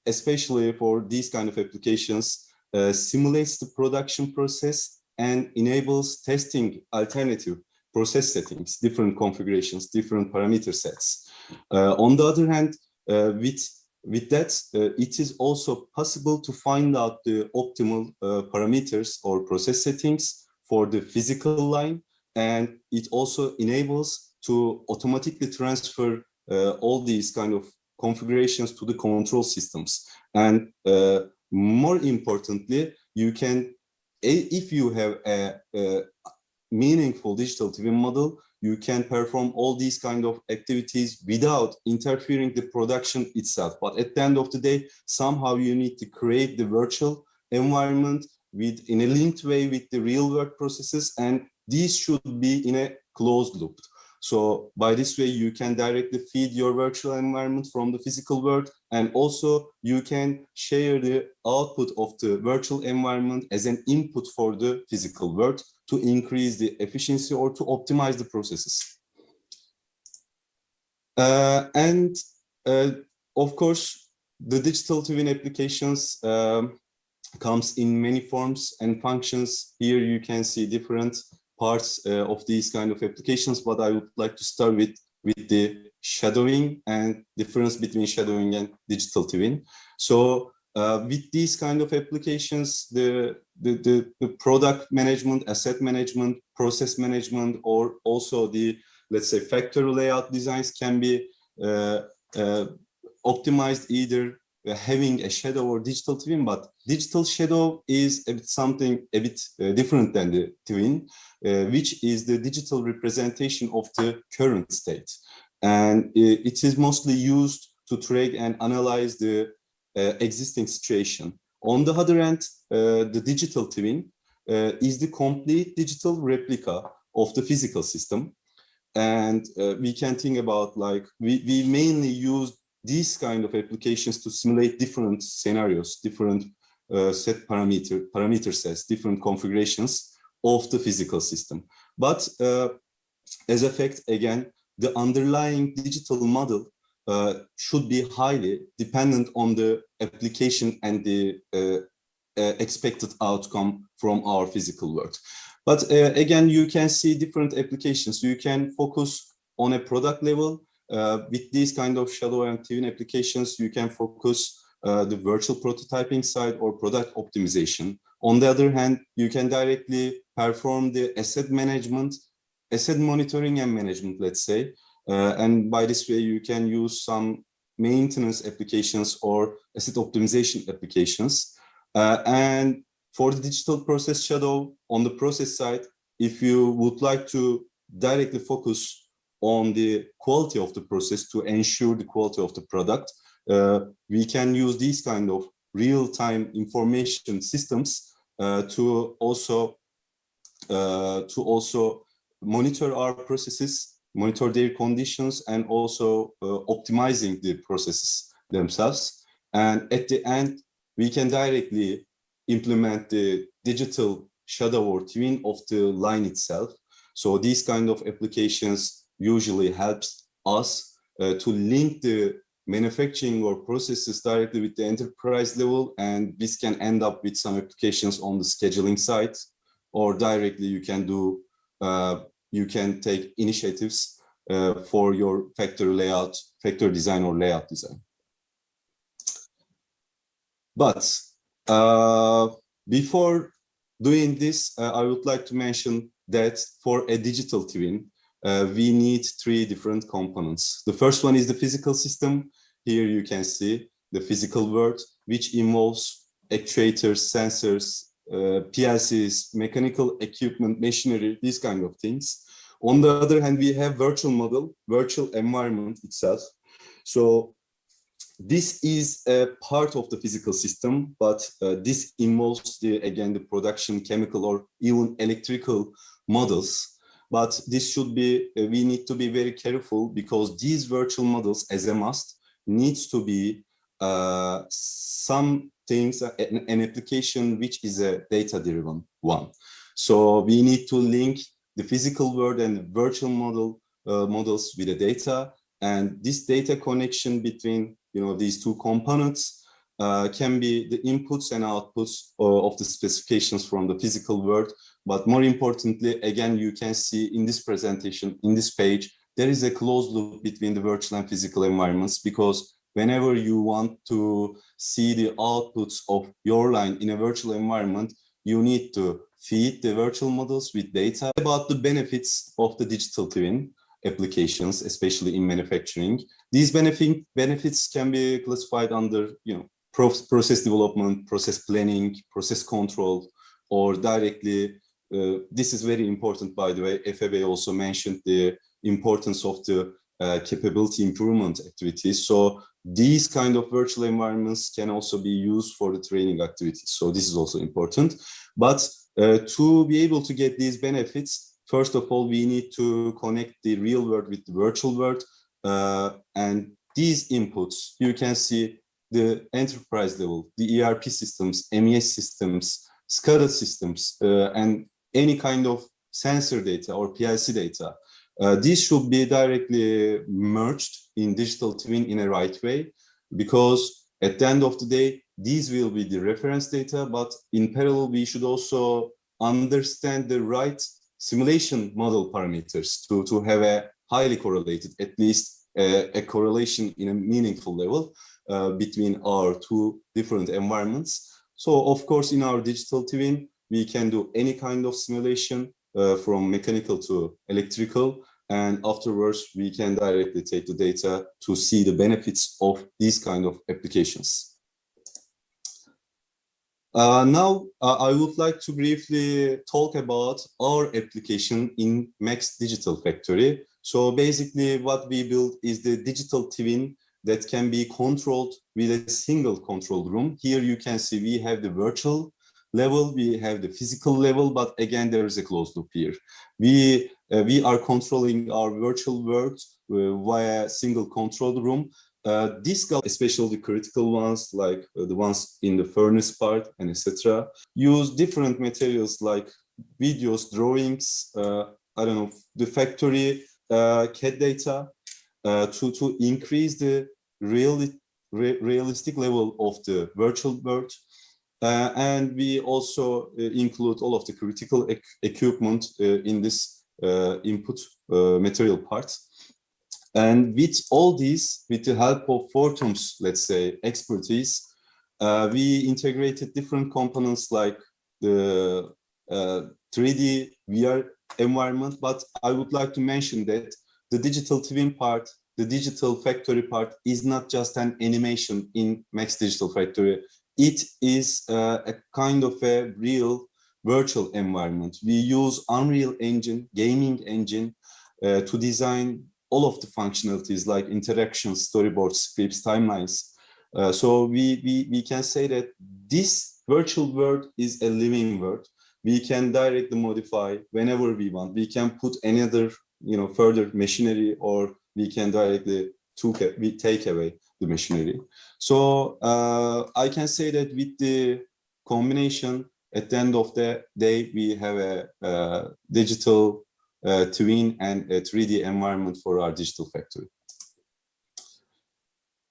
especially for these kind of applications, simulates the production process and enables testing alternative process settings, different configurations, different parameter sets. On the other hand, with that, it is also possible to find out the optimal parameters or process settings for the physical line, and it also enables to automatically transfer all these kind of configurations to the control systems. And more importantly, you can, if you have a meaningful digital twin model, you can perform all these kind of activities without interfering the production itself. But at the end of the day, somehow you need to create the virtual environment in a linked way with the real work processes, and these should be in a closed loop. So by this way, you can directly feed your virtual environment from the physical world, and also you can share the output of the virtual environment as an input for the physical world to increase the efficiency or to optimize the processes. And of course, the digital twin applications comes in many forms and functions. Here you can see different parts of these kind of applications, but I would like to start with the shadowing and difference between shadowing and digital twin. So with these kind of applications, the product management, asset management, process management, or also the, let's say, factory layout designs can be optimized either having a shadow or digital twin, but digital shadow is something a bit different than the twin, which is the digital representation of the current state. And it is mostly used to track and analyze the existing situation. On the other hand, the digital twin is the complete digital replica of the physical system. And we can think about, like, we mainly use these kind of applications to simulate different scenarios, different set parameter sets, different configurations of the physical system. But as a fact, again, the underlying digital model should be highly dependent on the application and the expected outcome from our physical world. But again, you can see different applications. You can focus on a product level. With these kind of shadow and twin applications, you can focus the virtual prototyping side or product optimization. On the other hand, you can directly perform the asset management, asset monitoring and management, let's say. And by this way, you can use some maintenance applications or asset optimization applications. And for the digital process shadow, on the process side, if you would like to directly focus on the quality of the process to ensure the quality of the product, we can use these kind of real-time information systems to also monitor our processes, monitor their conditions, and also optimizing the processes themselves. And at the end, we can directly implement the digital shadow or twin of the line itself. So these kind of applications usually helps us to link the manufacturing or processes directly with the enterprise level, and this can end up with some applications on the scheduling side, or directly you can do, you can take initiatives for your factory layout, factory design or layout design. But before doing this, I would like to mention that for a digital twin, we need three different components. The first one is the physical system. Here you can see the physical world, which involves actuators, sensors, PLCs, mechanical equipment, machinery, these kind of things. On the other hand, we have virtual model, virtual environment itself. So this is a part of the physical system, but this involves again the production, chemical, or even electrical models. But this should be, we need to be very careful, because these virtual models, as a must, needs to be some things, an application which is a data-driven one. So we need to link the physical world and virtual models with the data, and this data connection between these two components can be the inputs and outputs of the specifications from the physical world. But more importantly, again, you can see in this presentation, in this page, there is a closed loop between the virtual and physical environments, because whenever you want to see the outputs of your line in a virtual environment, you need to feed the virtual models with data. About the benefits of the digital twin applications, especially in manufacturing, these benefits can be classified under process development, process planning, process control, or directly, this is very important, by the way. FAB also mentioned the importance of the capability improvement activities. So these kind of virtual environments can also be used for the training activities. So this is also important. But to be able to get these benefits, first of all, we need to connect the real world with the virtual world. And these inputs, you can see the enterprise level, the ERP systems, MES systems, SCADA systems, and any kind of sensor data or PLC data. These should be directly merged in digital twin in a right way, because at the end of the day, these will be the reference data, but in parallel, we should also understand the right simulation model parameters to have a highly correlated, at least a correlation in a meaningful level between our two different environments. So of course, in our digital twin, we can do any kind of simulation from mechanical to electrical, and afterwards we can directly take the data to see the benefits of these kind of applications. Now, I would like to briefly talk about our application in Max Digital Factory. So basically what we built is the digital twin that can be controlled with a single control room. Here you can see we have the virtual level, we have the physical level, but again, there is a closed loop here. We are controlling our virtual world via a single control room. This, especially the critical ones, like the ones in the furnace part and etc., use different materials like videos, drawings, I don't know, the factory CAD data to increase the realistic level of the virtual world. And we also include all of the critical equipment in this input material parts. And with all these, with the help of Fortum's, let's say, expertise, we integrated different components like the 3D VR environment. But I would like to mention that the digital twin part, the digital factory part, is not just an animation in Max Digital Factory. It is a kind of a real virtual environment. We use Unreal Engine, gaming engine, to design all of the functionalities like interactions, storyboards, scripts, timelines. So we can say that this virtual world is a living world. We can directly modify whenever we want. We can put any other, further machinery, or we can directly take away the machinery. So I can say that with the combination, at the end of the day, we have a digital twin and a 3D environment for our digital factory.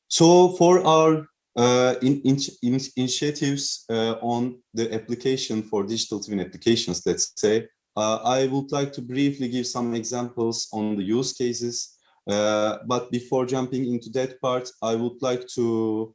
So for our initiatives on the application for digital twin applications, let's say, I would like to briefly give some examples on the use cases. But before jumping into that part, I would like to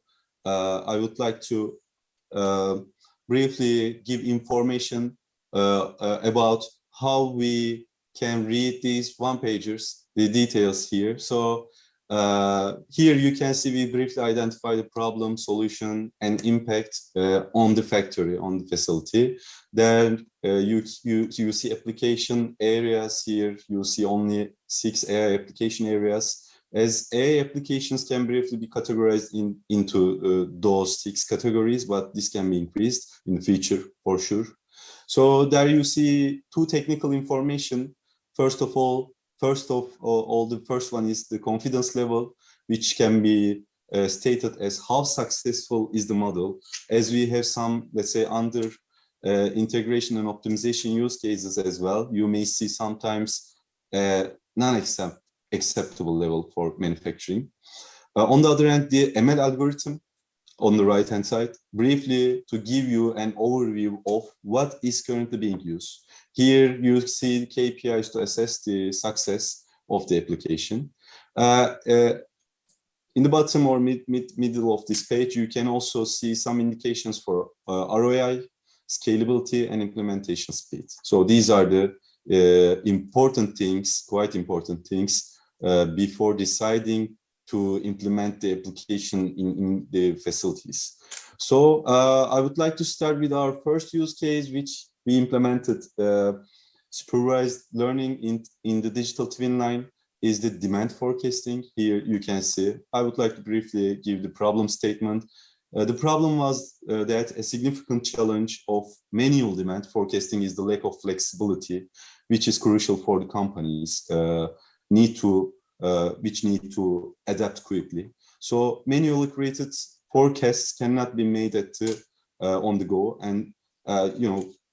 briefly give information about how we can read these one-pagers, the details here. So here you can see we briefly identify the problem, solution, and impact on the factory, on the facility. Then you see application areas here. You see only 6 AI application areas. As AI applications can briefly be categorized into those 6 categories, but this can be increased in the future for sure. So there you see 2 technical information. First of all, the first one is the confidence level, which can be stated as how successful is the model. As we have some, let's say, under integration and optimization use cases as well, you may see sometimes non-acceptable level for manufacturing. On the other hand, the ML algorithm on the right-hand side, briefly to give you an overview of what is currently being used. Here you see KPIs to assess the success of the application. In the bottom or middle of this page, you can also see some indications for ROI, scalability, and implementation speed. So these are the important things, quite important things, before deciding to implement the application in the facilities. So I would like to start with our first use case, which we implemented supervised learning in the digital twin line, is the demand forecasting. Here you can see, I would like to briefly give the problem statement. The problem was that a significant challenge of manual demand forecasting is the lack of flexibility, which is crucial for the companies which need to adapt quickly. So manually created forecasts cannot be made on the go, and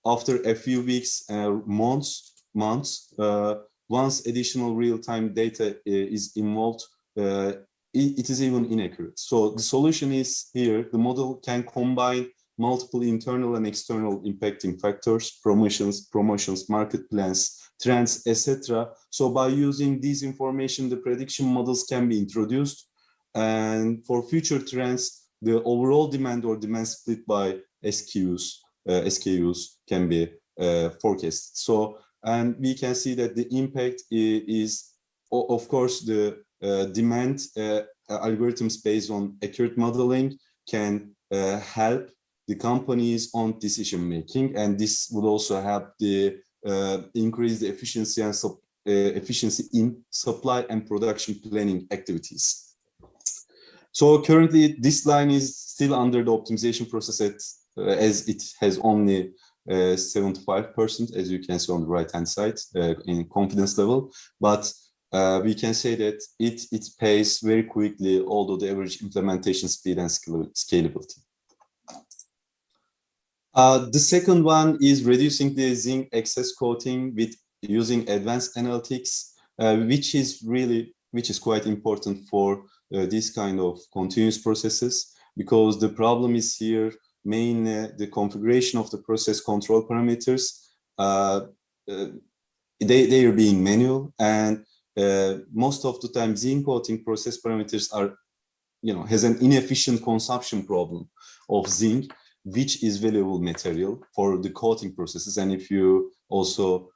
after a few weeks, months, once additional real-time data is involved, it is even inaccurate. So the solution is here. The model can combine multiple internal and external impacting factors, promotions, market plans, trends, etc. So by using this information, the prediction models can be introduced. And for future trends, the overall demand or demand split by SKUs can be forecasted. So, and we can see that the impact is, of course, the demand algorithms based on accurate modeling can help the companies on decision making, and this would also help the increase the efficiency and efficiency in supply and production planning activities. So currently, this line is still under the optimization process as it has only 75%, as you can see on the right-hand side in confidence level. But we can say that it pays very quickly, although the average implementation speed and scalability. The second one is reducing the zinc excess coating with using advanced analytics, which is quite important for this kind of continuous processes, because the problem is here mainly the configuration of the process control parameters. They are being manual, and most of the time zinc coating process parameters are, has an inefficient consumption problem of zinc, which is valuable material for the coating processes. And if you also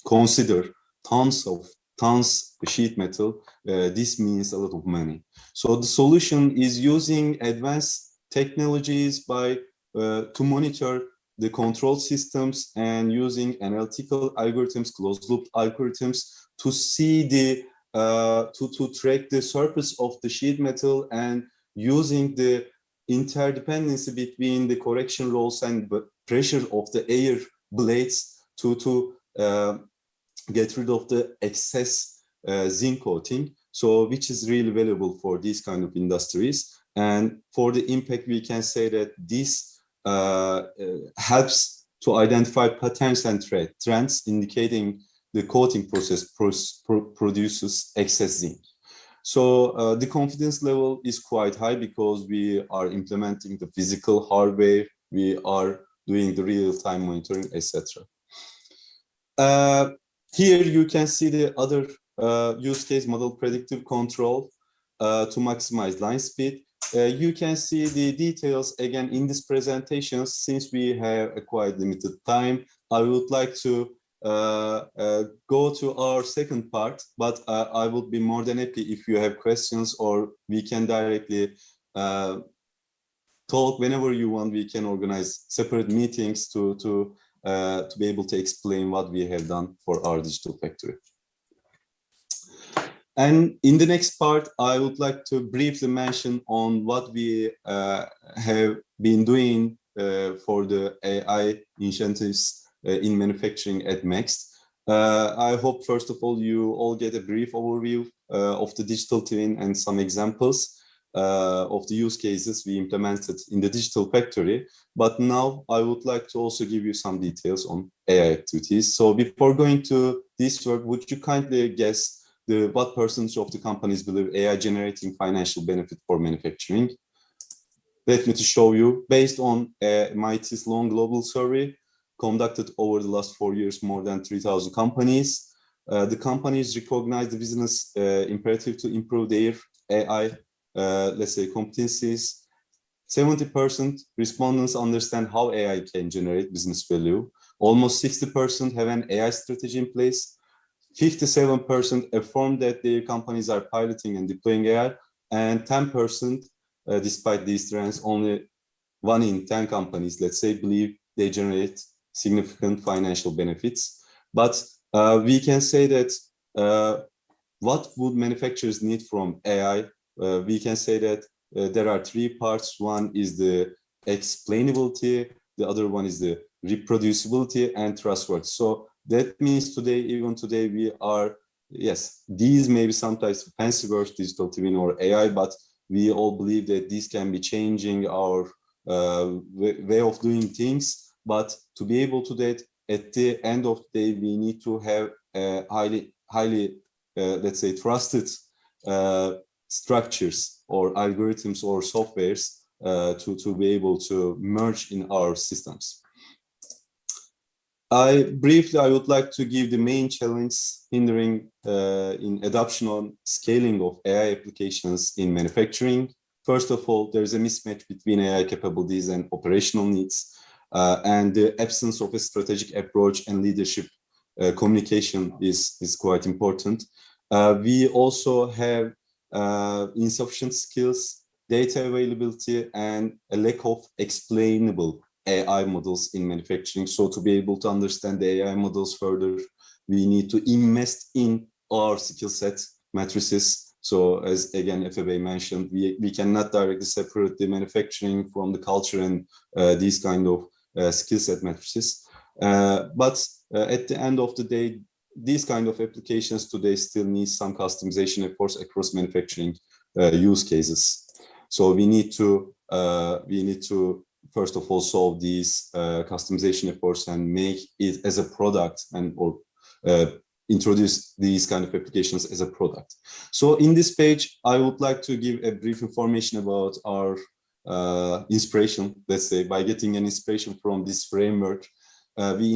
consider tons sheet metal, this means a lot of money. So the solution is using advanced technologies to monitor the control systems and using analytical algorithms, closed-loop algorithms to see to track the surface of the sheet metal, and using the interdependency between the correction rolls and pressure of the air blades to get rid of the excess zinc coating, so which is really valuable for these kind of industries. And for the impact, we can say that this helps to identify patterns and trends indicating the coating process produces excess zinc. So the confidence level is quite high because we are implementing the physical hardware, we are doing the real-time monitoring, etc. Here you can see the other use case model, predictive control to maximize line speed. You can see the details again in this presentation. Since we have a quite limited time, I would like to go to our second part, but I would be more than happy if you have questions, or we can directly talk whenever you want. We can organize separate meetings to be able to explain what we have done for our digital factory. And in the next part, I would like to briefly mention on what we have been doing for the AI initiatives in manufacturing at Next. I hope, first of all, you all get a brief overview of the digital twin and some examples of the use cases we implemented in the digital factory. But now I would like to also give you some details on AI activities. So before going to this work, would you kindly guess what percentage of the companies believe AI generating financial benefit for manufacturing? Let me to show you, based on MIT's long global survey conducted over the last 4 years, more than 3,000 companies. The companies recognize the business imperative to improve their AI, let's say, competencies. 70% respondents understand how AI can generate business value. Almost 60% have an AI strategy in place. 57% affirm that their companies are piloting and deploying AI, and 10%, despite these trends, only 1 in 10 companies, let's say, believe they generate significant financial benefits. But we can say that what would manufacturers need from AI we can say that there are three parts. One is the explainability, the other one is the reproducibility and trustworthy. So that means today, even today, we are, yes, these may be sometimes fancy words, digital twin or AI, but we all believe that these can be changing our way of doing things. But to be able to that, at the end of the day, we need to have a highly, let's say, trusted structures or algorithms or softwares to be able to merge in our systems. I would like to give the main challenge hindering in adoption on scaling of AI applications in manufacturing. First of all, there is a mismatch between AI capabilities and operational needs, and the absence of a strategic approach and leadership communication is quite important. We also have insufficient skills, data availability, and a lack of explainable AI models in manufacturing. So to be able to understand the AI models further, we need to invest in our skill set matrices. So as again, FAB mentioned, we cannot directly separate the manufacturing from the culture and these kind of skill set matrices. But at the end of the day, these kind of applications today still need some customization efforts across manufacturing use cases. So we need to first of all solve these customization efforts and make it as a product and or introduce these kind of applications as a product. So in this page, I would like to give a brief information about our inspiration, let's say, by getting an inspiration from this framework. We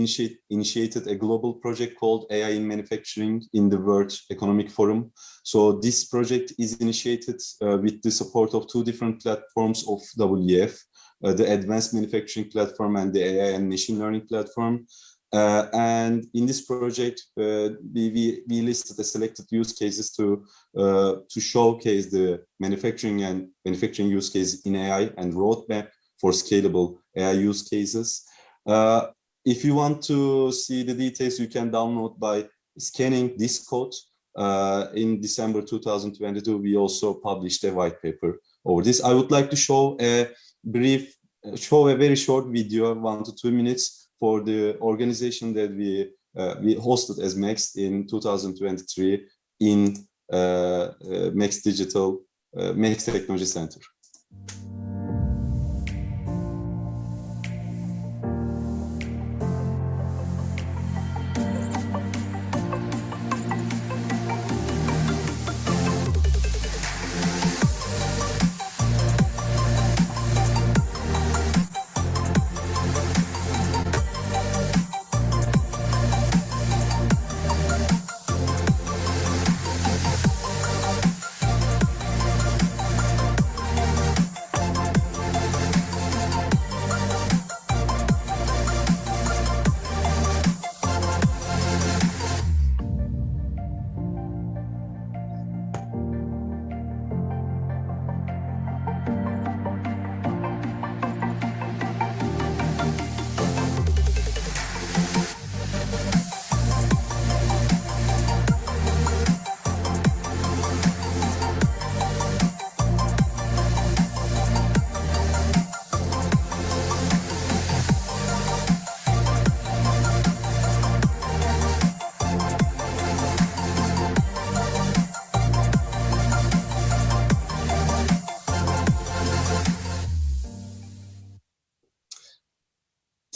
initiated a global project called AI in Manufacturing in the World Economic Forum. So this project is initiated with the support of two different platforms of WEF, the Advanced Manufacturing Platform and the AI and Machine Learning Platform. And in this project, we listed the selected use cases to showcase the manufacturing use case in AI and roadmap for scalable AI use cases. If you want to see the details, you can download by scanning this code. In December 2022, we also published a white paper over this. I would like to show a very short video, 1 to 2 minutes, for the organization that we hosted as MEX in 2023 in MEX Technology Center.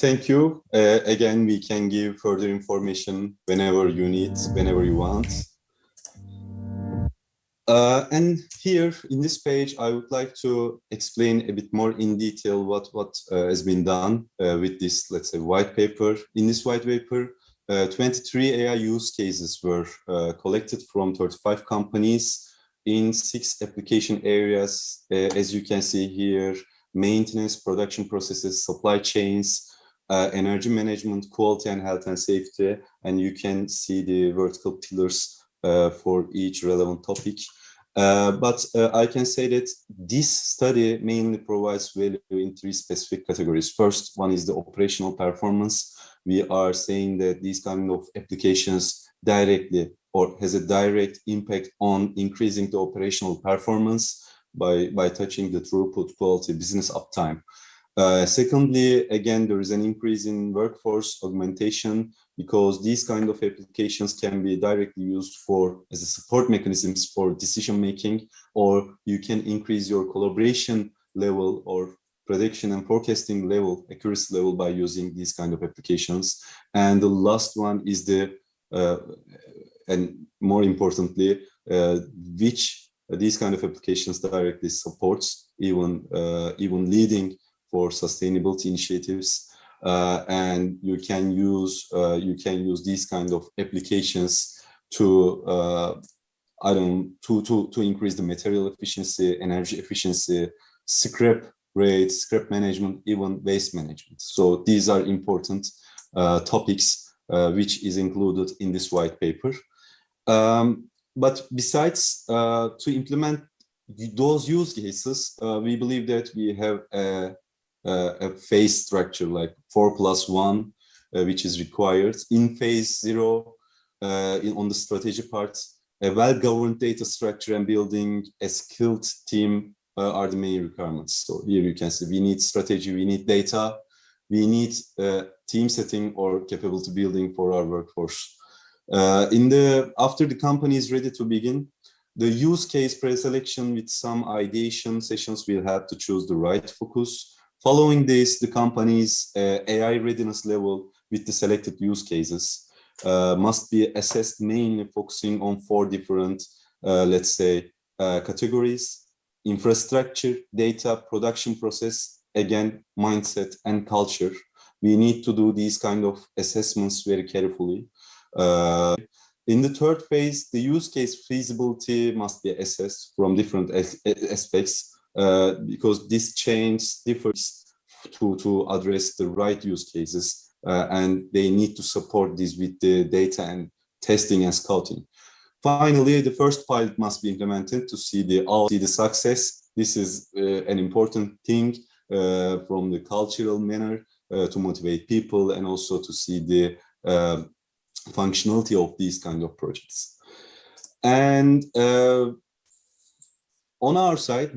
Thank you. Again, we can give further information whenever you need, whenever you want. And here in this page, I would like to explain a bit more in detail what has been done with this, let's say, white paper. In this white paper, 23 AI use cases were collected from 35 companies in 6 application areas. As you can see here, maintenance, production processes, supply chains, energy management, quality and health and safety, and you can see the vertical pillars for each relevant topic. But I can say that this study mainly provides value in 3 specific categories. First one is the operational performance. We are saying that these kind of applications directly or has a direct impact on increasing the operational performance by touching the throughput, quality, business uptime. Secondly, again, there is an increase in workforce augmentation because these kind of applications can be directly used as a support mechanisms for decision making, or you can increase your collaboration level or prediction and forecasting level, accuracy level by using these kind of applications. And the last one is and more importantly, which these kind of applications directly supports, even leading for sustainability initiatives, and you can use these kind of applications to to increase the material efficiency, energy efficiency, scrap rate, scrap management, even waste management. So these are important topics which is included in this white paper. But besides to implement those use cases, we believe that we have a phase structure like 4+1, which is required. In phase 0, on the strategy part, a well-governed data structure and building a skilled team are the main requirements. So here you can see we need strategy, we need data, we need team setting or capability building for our workforce. After the company is ready to begin, the use case pre-selection with some ideation sessions will help to choose the right focus. Following this, the company's AI readiness level with the selected use cases must be assessed, mainly focusing on 4 different, let's say, categories: infrastructure, data, production process, again, mindset and culture. We need to do these kind of assessments very carefully. In the third phase, the use case feasibility must be assessed from different aspects, because this change differs to address the right use cases, and they need to support this with the data and testing and scouting. Finally, the first pilot must be implemented to see the success. This is an important thing from the cultural manner to motivate people and also to see the functionality of these kind of projects. And on our side,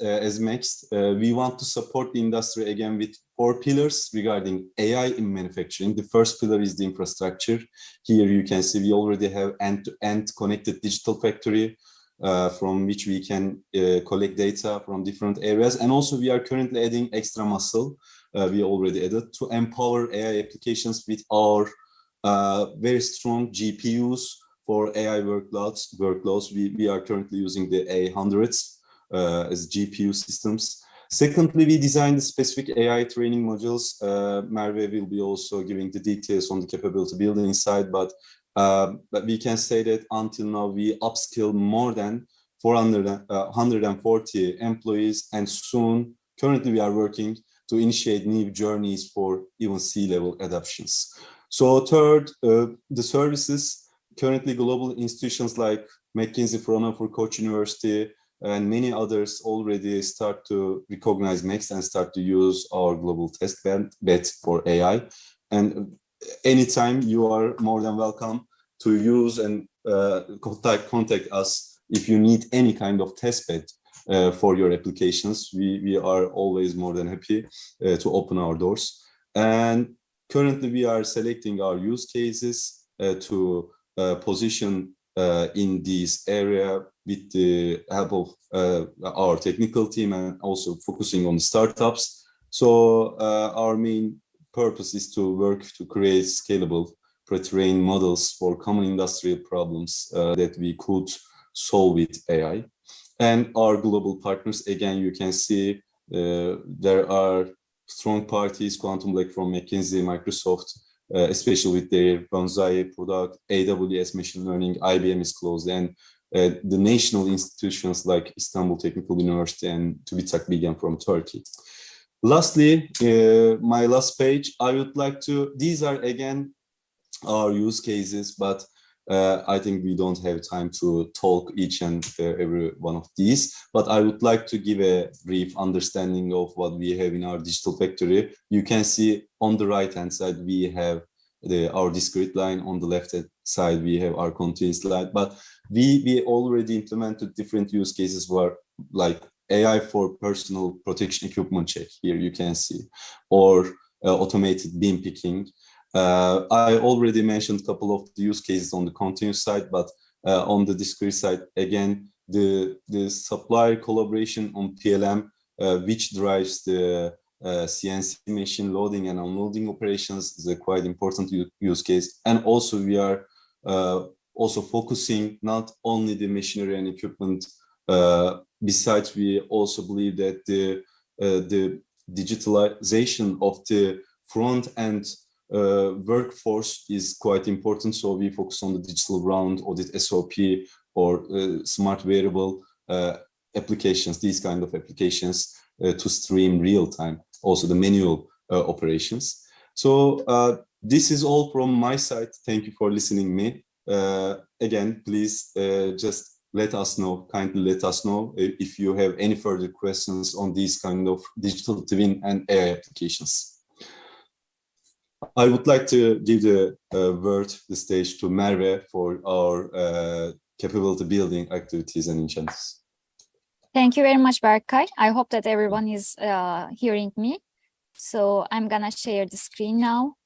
as Next, we want to support the industry again with 4 pillars regarding AI in manufacturing. The first pillar is the infrastructure. Here you can see we already have end-to-end connected digital factory from which we can collect data from different areas. And also we are currently adding extra muscle. We already added to empower AI applications with our very strong GPUs for AI workloads. We are currently using the A100s as GPU systems. Secondly, we designed the specific AI training modules. Merve will be also giving the details on the capability building side, but we can say that until now we upskill more than 140 employees, and soon, currently we are working to initiate new journeys for even C-level adoptions. So third, the services. Currently, global institutions like McKinsey, Fraunhofer, Koç University, and many others already start to recognize Next and start to use our global test bed for AI. And anytime you are more than welcome to use and contact us if you need any kind of test bed for your applications. We are always more than happy to open our doors. And currently, we are selecting our use cases to position in this area with the help of our technical team and also focusing on startups. So our main purpose is to work to create scalable pre-trained models for common industrial problems that we could solve with AI. And our global partners, again, you can see there are strong parties, Quantum Lake from McKinsey, Microsoft, especially with their Bonsai product, AWS machine learning, IBM is close, and the national institutions like Istanbul Technical University and TÜBİTAK Bilgen from Turkey. Lastly, my last page, I would like to, these are again our use cases, but I think we don't have time to talk each and every one of these, but I would like to give a brief understanding of what we have in our digital factory. You can see on the right hand side, we have our discrete line. On the left side, we have our continuous line. But we already implemented different use cases where, like AI for personal protection equipment check. Here you can see, or automated bin picking. I already mentioned a couple of the use cases on the continuous side, but on the discrete side, again, the supplier collaboration on PLM, which drives the CNC machine loading and unloading operations, is a quite important use case. And also we are also focusing not only the machinery and equipment. Besides, we also believe that the digitalization of the front end workforce is quite important. So we focus on the digital round, audit SOP, or smart wearable applications, these kind of applications to stream real time, also the manual operations. So this is all from my side. Thank you for listening me. Again, please just kindly let us know if you have any further questions on these kind of digital twin and AI applications. I would like to give the stage to Merve for our capability building activities and incentives. Thank you very much, Berkay. I hope that everyone is hearing me. So I'm gonna share the screen now.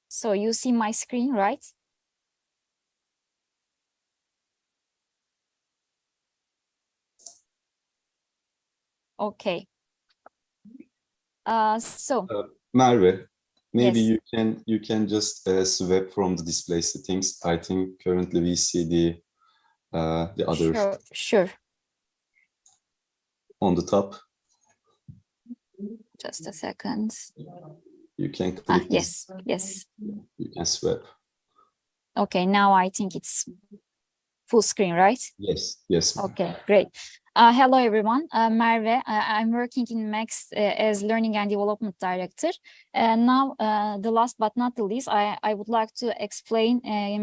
So you see my screen, right? Okay. Merve, maybe yes. you can just swap from the display settings. I think currently we see the other. Sure. On the top. Just a second. You can click. Yes. You can swap. Okay, now I think it's full screen, right? Yes. Okay, great. Hello, everyone. Merve. I'm working in Max as Learning and Development Director. Now, the last but not the least, I would like to explain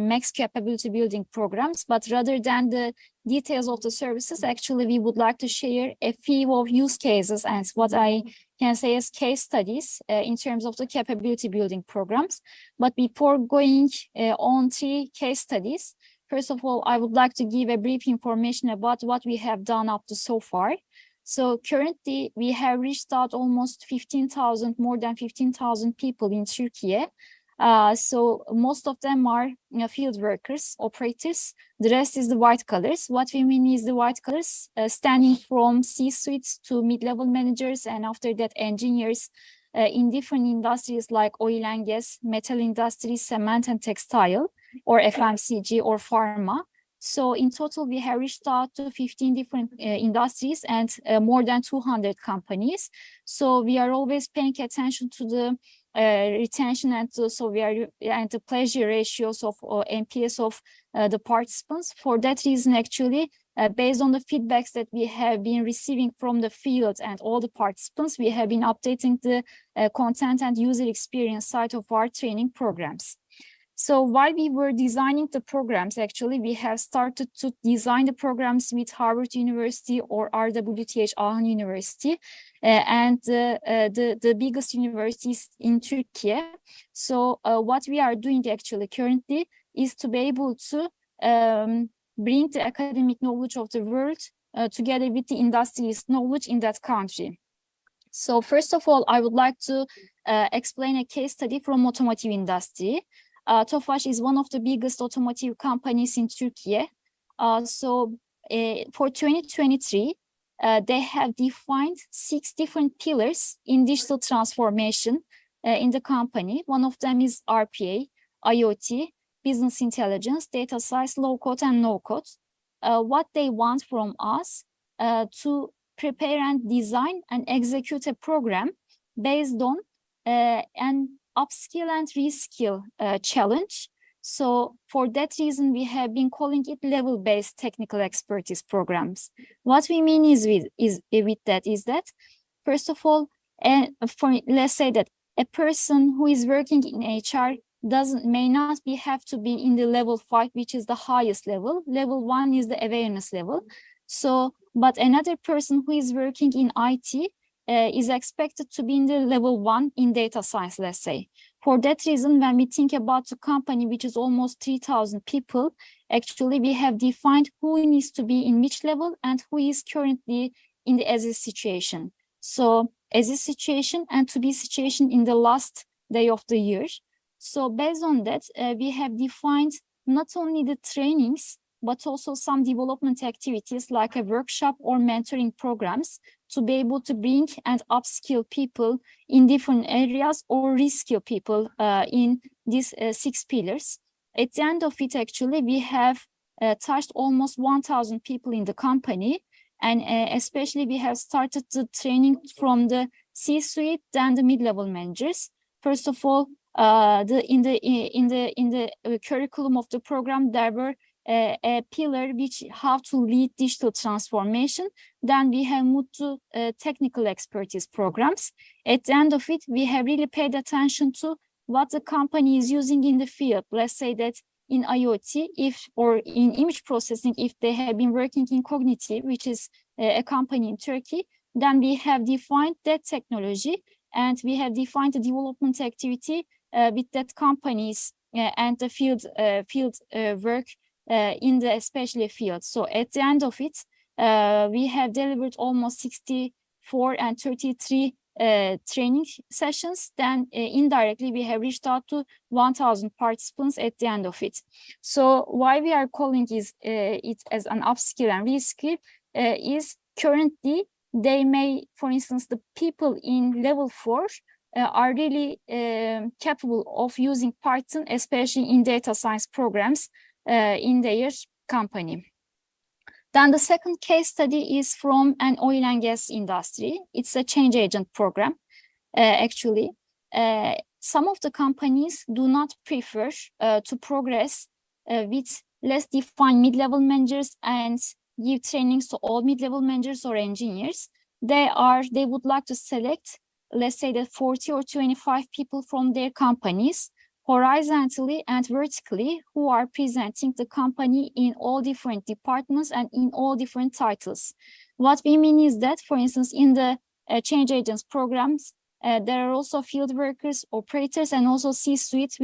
Max capability building programs. But rather than the details of the services, actually, we would like to share a few of use cases and what I can say as case studies in terms of the capability building programs. But before going on 3 case studies, first of all, I would like to give a brief information about what we have done up to so far. So currently, we have reached out almost more than 15,000 people in Turkey. So most of them are field workers, operators. The rest is the white collars. What we mean is the white collars, standing from C-suites to mid-level managers, and after that engineers in different industries like oil and gas, metal industry, cement and textile, or FMCG or pharma. So in total, we have reached out to 15 different industries and more than 200 companies. So we are always paying attention to the retention and the pleasure ratios of NPS of the participants. For that reason, actually, based on the feedbacks that we have been receiving from the field and all the participants, we have been updating the content and user experience side of our training programs. So while we were designing the programs, actually, we have started to design the programs with Harvard University or RWTH Aachen University and the biggest universities in Turkey. So what we are doing actually currently is to be able to bring the academic knowledge of the world together with the industry's knowledge in that country. So first of all, I would like to explain a case study from automotive industry. Tofaş is one of the biggest automotive companies in Turkey. For 2023, they have defined 6 different pillars in digital transformation in the company. One of them is RPA, IoT, business intelligence, data science, low code and no code. What they want from us to prepare and design and execute a program based on an upskill and reskill challenge. So for that reason, we have been calling it level-based technical expertise programs. What we mean with that, first of all, let's say that a person who is working in HR may not have to be in the level 5, which is the highest level. Level 1 is the awareness level. So, but another person who is working in IT is expected to be in the level 1 in data science, let's say. For that reason, when we think about a company which is almost 3,000 people, actually we have defined who needs to be in which level and who is currently in the as-is situation. So as-is situation and to-be situation in the last day of the year. So based on that, we have defined not only the trainings, but also some development activities like a workshop or mentoring programs to be able to bring and upskill people in different areas or reskill people in these 6 pillars. At the end of it, actually, we have touched almost 1,000 people in the company. And especially we have started the training from the C-suite, then the mid-level managers. First of all, in the curriculum of the program, there were a pillar which how to lead digital transformation. Then we have moved to technical expertise programs. At the end of it, we have really paid attention to what the company is using in the field. Let's say that in IoT, or in image processing, if they have been working in Cognitive, which is a company in Turkey, then we have defined that technology and we have defined the development activity with that companies and the field work in the especially field. So at the end of it, we have delivered almost 64 and 33 training sessions. Then indirectly we have reached out to 1,000 participants at the end of it. So why we are calling it as an upskill and reskill is currently they may, for instance, the people in level 4 are really capable of using Python, especially in data science programs in their company. Then the second case study is from an oil and gas industry. It's a change agent program. Actually, some of the companies do not prefer to progress with less defined mid-level managers and give trainings to all mid-level managers or engineers. They would like to select, let's say that 40 or 25 people from their companies horizontally and vertically who are presenting the company in all different departments and in all different titles. What we mean is that, for instance, in the change agents programs, there are also field workers, operators, and also C-suite,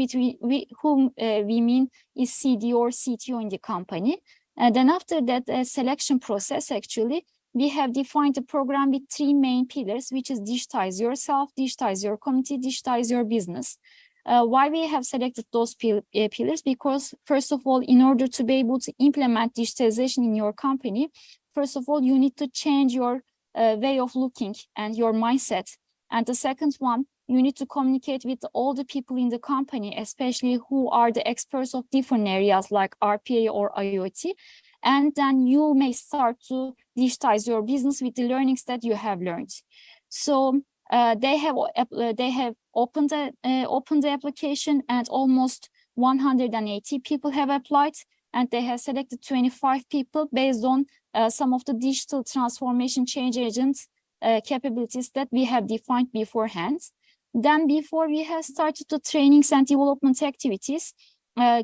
whom we mean is CD or CTO in the company. And then after that selection process, actually, we have defined the program with 3 main pillars, which is digitize yourself, digitize your community, digitize your business. Why we have selected those pillars? Because first of all, in order to be able to implement digitalization in your company, first of all, you need to change your way of looking and your mindset. And the second one, you need to communicate with all the people in the company, especially who are the experts of different areas like RPA or IoT. And then you may start to digitize your business with the learnings that you have learned. So they have opened the application and almost 180 people have applied, and they have selected 25 people based on some of the digital transformation change agents capabilities that we have defined beforehand. Then before we have started the trainings and development activities,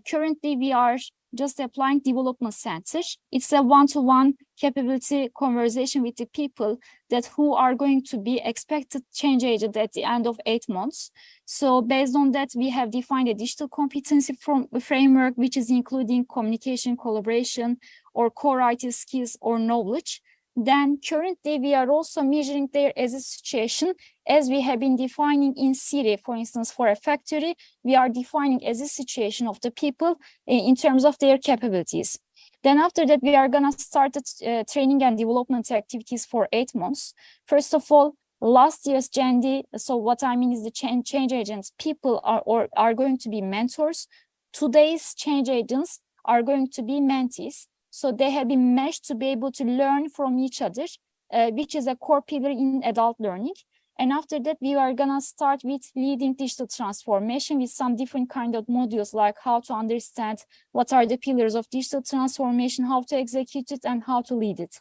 currently we are just applying development center. It's a one-to-one capability conversation with the people who are going to be expected change agent at the end of 8 months. So based on that, we have defined a digital competency framework, which is including communication, collaboration, or core IT skills or knowledge. Then currently we are also measuring their as a situation as we have been defining in Siri, for instance, for a factory, we are defining as a situation of the people in terms of their capabilities. Then after that, we are gonna start the training and development activities for 8 months. First of all, last year's GND, so what I mean is the change agents, people are going to be mentors. Today's change agents are going to be mentees. So they have been meshed to be able to learn from each other, which is a core pillar in adult learning. And after that, we are gonna start with leading digital transformation with some different kind of modules, like how to understand what are the pillars of digital transformation, how to execute it, and how to lead it.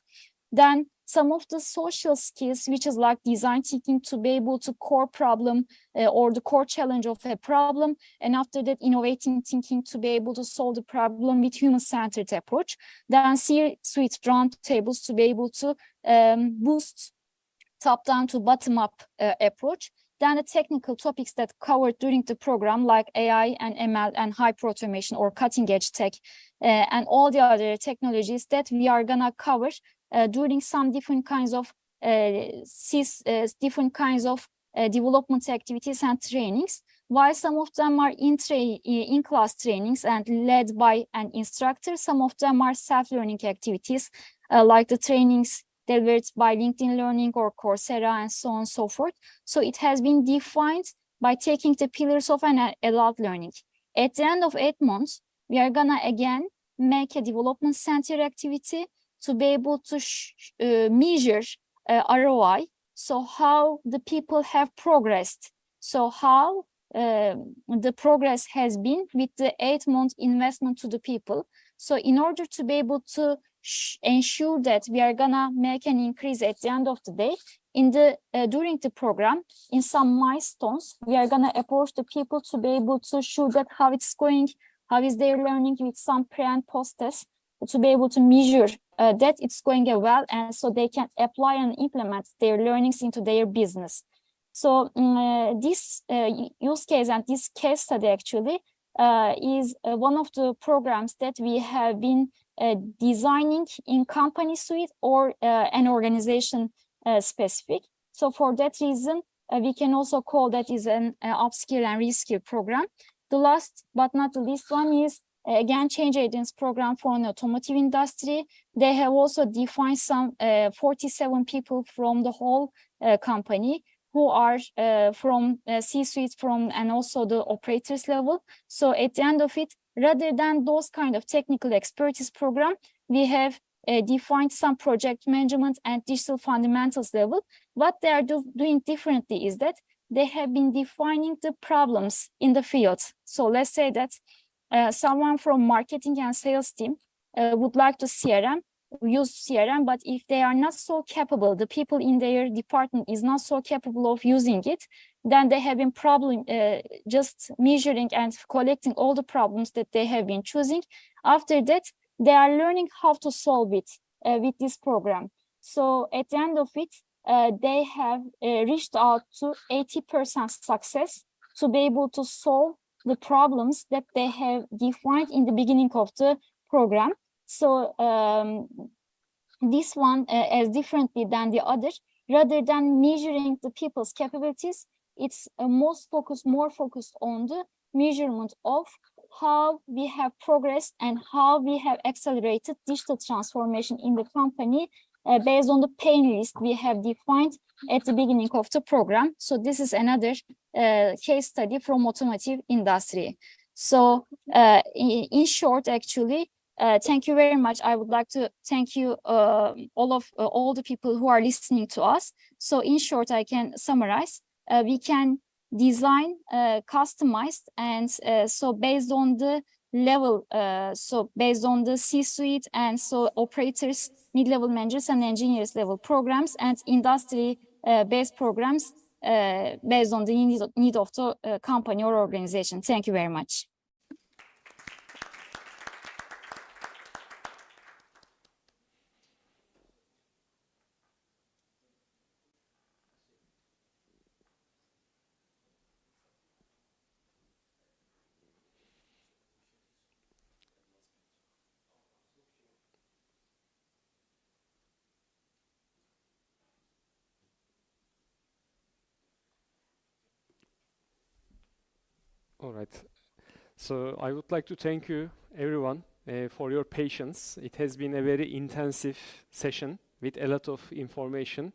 Then some of the social skills, which is like design thinking to be able to core problem or the core challenge of a problem. And after that, innovating thinking to be able to solve the problem with human-centered approach. Then C-suite round tables to be able to boost top-down to bottom-up approach. Then the technical topics that covered during the program, like AI and ML and hyper-automation or cutting-edge tech, and all the other technologies that we are gonna cover during some different kinds of development activities and trainings. While some of them are in-class trainings and led by an instructor, some of them are self-learning activities, like the trainings delivered by LinkedIn Learning or Coursera and so on and so forth. So it has been defined by taking the pillars of an adult learning. At the end of 8 months, we are gonna again make a development center activity to be able to measure ROI. So how the people have progressed. So how the progress has been with the 8-month investment to the people. So in order to be able to ensure that we are gonna make an increase at the end of the day, in the during the program, in some milestones, we are gonna approach the people to be able to show that how it's going, how is their learning with some pre and post tests, to be able to measure that it's going well, and so they can apply and implement their learnings into their business. So this use case and this case study actually is one of the programs that we have been designing in company suite or an organization specific. So for that reason, we can also call that is an upskill and reskill program. The last but not the least one is again change agents program for an automotive industry. They have also defined some 47 people from the whole company who are from C-suite and also the operators level. So at the end of it, rather than those kind of technical expertise program, we have defined some project management and digital fundamentals level. What they are doing differently is that they have been defining the problems in the field. So let's say that someone from marketing and sales team would like to use CRM, but if they are not so capable, the people in their department is not so capable of using it, then they have been just measuring and collecting all the problems that they have been choosing. After that, they are learning how to solve it with this program. So at the end of it, they have reached out to 80% success to be able to solve the problems that they have defined in the beginning of the program. So this one is differently than the other. Rather than measuring the people's capabilities, it's more focused on the measurement of how we have progressed and how we have accelerated digital transformation in the company based on the pain list we have defined at the beginning of the program. So this is another case study from automotive industry. So in short, actually, thank you very much. I would like to thank you all the people who are listening to us. So in short, I can summarize. We can design customized, and so based on the level, so based on the C-suite and so operators, mid-level managers and engineers level programs, and industry based programs based on the need of the company or organization. Thank you very much. All right. So I would like to thank you, everyone, for your patience. It has been a very intensive session with a lot of information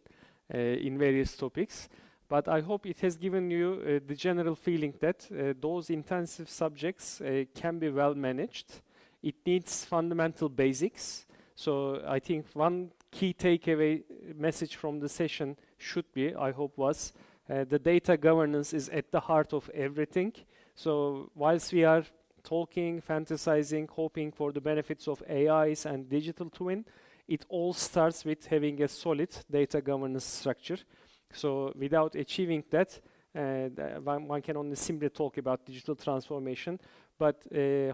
in various topics. But I hope it has given you the general feeling that those intensive subjects can be well managed. It needs fundamental basics. So I think one key takeaway message from the session should be, I hope, was the data governance is at the heart of everything. So whilst we are talking, fantasizing, hoping for the benefits of AIs and digital twin, it all starts with having a solid data governance structure. So without achieving that, one can only simply talk about digital transformation. But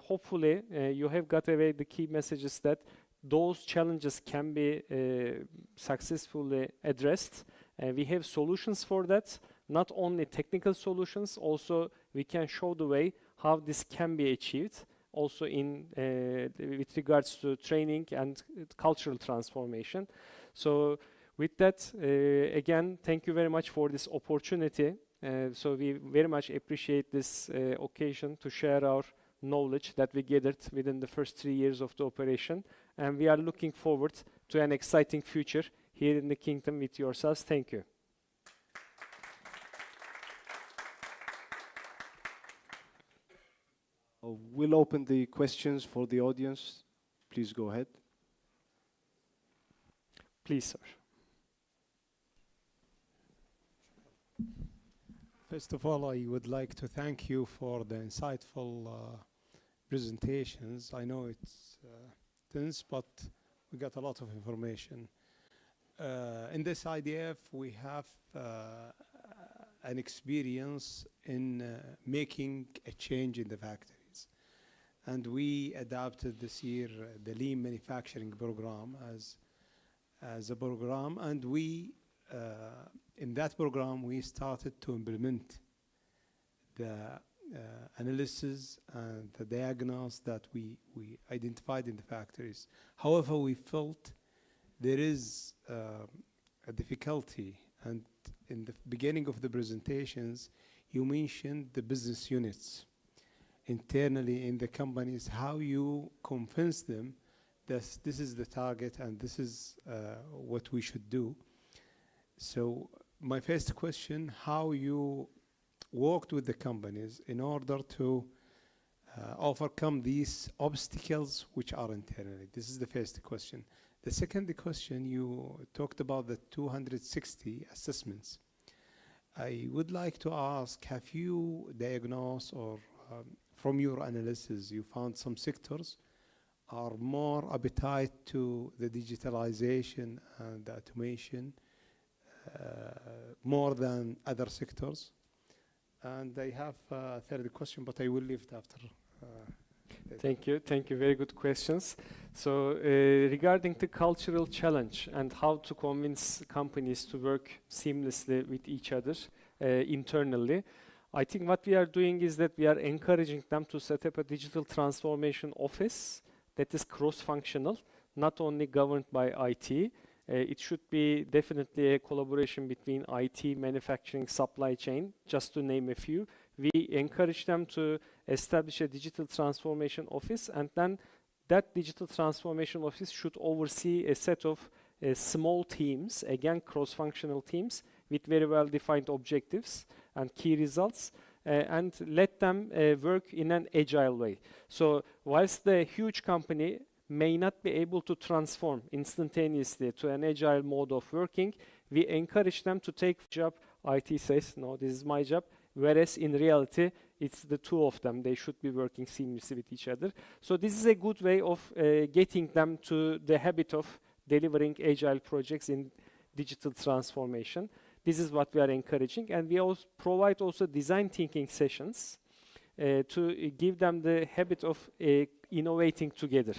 hopefully you have got away the key messages that those challenges can be successfully addressed. We have solutions for that, not only technical solutions, also we can show the way how this can be achieved, also in with regards to training and cultural transformation. So with that, again, thank you very much for this opportunity. So we very much appreciate this occasion to share our knowledge that we gathered within the first 3 years of the operation. And we are looking forward to an exciting future here in the Kingdom with yourselves. Thank you. We'll open the questions for the audience. Please go ahead. Please, sir. First of all, I would like to thank you for the insightful presentations. I know it's dense, but we got a lot of information. In this IDF, we have an experience in making a change in the factories. And we adapted this year the Lean Manufacturing Program as a program, and we in that program, we started to implement the analysis and the diagnosis that we identified in the factories. However, we felt there is a difficulty, and in the beginning of the presentations, you mentioned the business units internally in the companies, how you convince them that this is the target and this is what we should do. So my first question, how you worked with the companies in order to overcome these obstacles which are internally? This is the first question. The second question, you talked about the 260 assessments. I would like to ask, have you diagnosed or from your analysis, you found some sectors are more appetite to the digitalization and the automation more than other sectors? And I have a third question, but I will leave it after. Thank you. Thank you. Very good questions. So regarding the cultural challenge and how to convince companies to work seamlessly with each other internally, I think what we are doing is that we are encouraging them to set up a digital transformation office that is cross-functional, not only governed by IT. It should be definitely a collaboration between IT, manufacturing, supply chain, just to name a few. We encourage them to establish a digital transformation office, and then that digital transformation office should oversee a set of small teams, again cross-functional teams, with very well-defined objectives and key results, and let them work in an agile way. So whilst the huge company may not be able to transform instantaneously to an agile mode of working, we encourage them to take job. IT says, no, this is my job, whereas in reality, it's the two of them. They should be working seamlessly with each other. So this is a good way of getting them to the habit of delivering agile projects in digital transformation. This is what we are encouraging, and we also provide design thinking sessions to give them the habit of innovating together.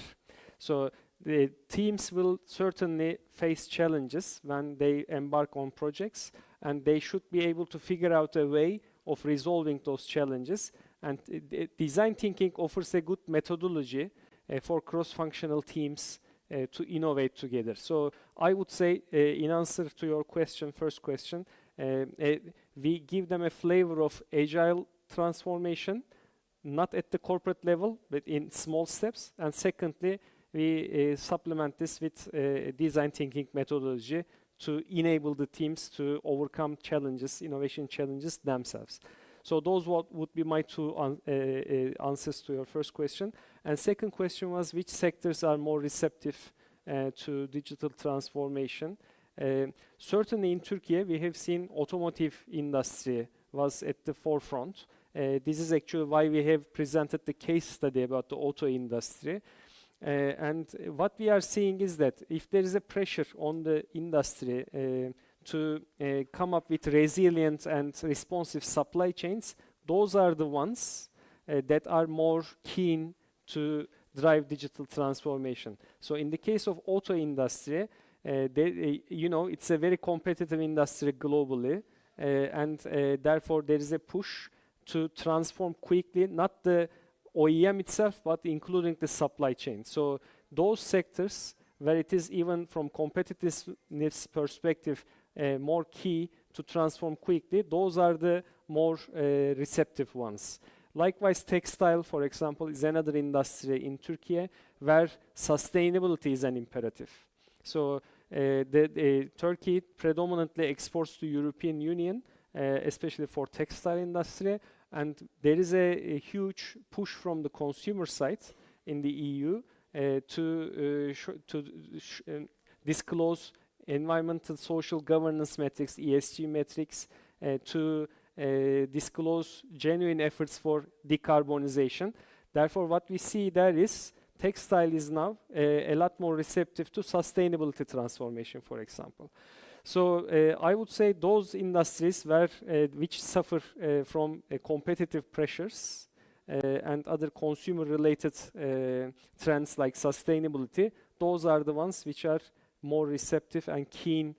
So the teams will certainly face challenges when they embark on projects, and they should be able to figure out a way of resolving those challenges. And design thinking offers a good methodology for cross-functional teams to innovate together. So I would say, in answer to your question, first question, we give them a flavor of agile transformation, not at the corporate level, but in small steps. And secondly, we supplement this with design thinking methodology to enable the teams to overcome challenges, innovation challenges themselves. So those would be my two answers to your first question. And second question was, which sectors are more receptive to digital transformation? Certainly in Turkey, we have seen automotive industry was at the forefront. This is actually why we have presented the case study about the auto industry. And what we are seeing is that if there is a pressure on the industry to come up with resilient and responsive supply chains, those are the ones that are more keen to drive digital transformation. So in the case of auto industry, it's a very competitive industry globally, and therefore there is a push to transform quickly, not the OEM itself, but including the supply chain. So those sectors where it is even from competitiveness perspective more key to transform quickly, those are the more receptive ones. Likewise, textile, for example, is another industry in Turkey where sustainability is an imperative. So Turkey predominantly exports to European Union, especially for textile industry, and there is a huge push from the consumer side in the EU to disclose environmental social governance metrics, ESG metrics, to disclose genuine efforts for decarbonization. Therefore, what we see there is textile is now a lot more receptive to sustainability transformation, for example. So I would say those industries which suffer from competitive pressures and other consumer-related trends like sustainability, those are the ones which are more receptive and keen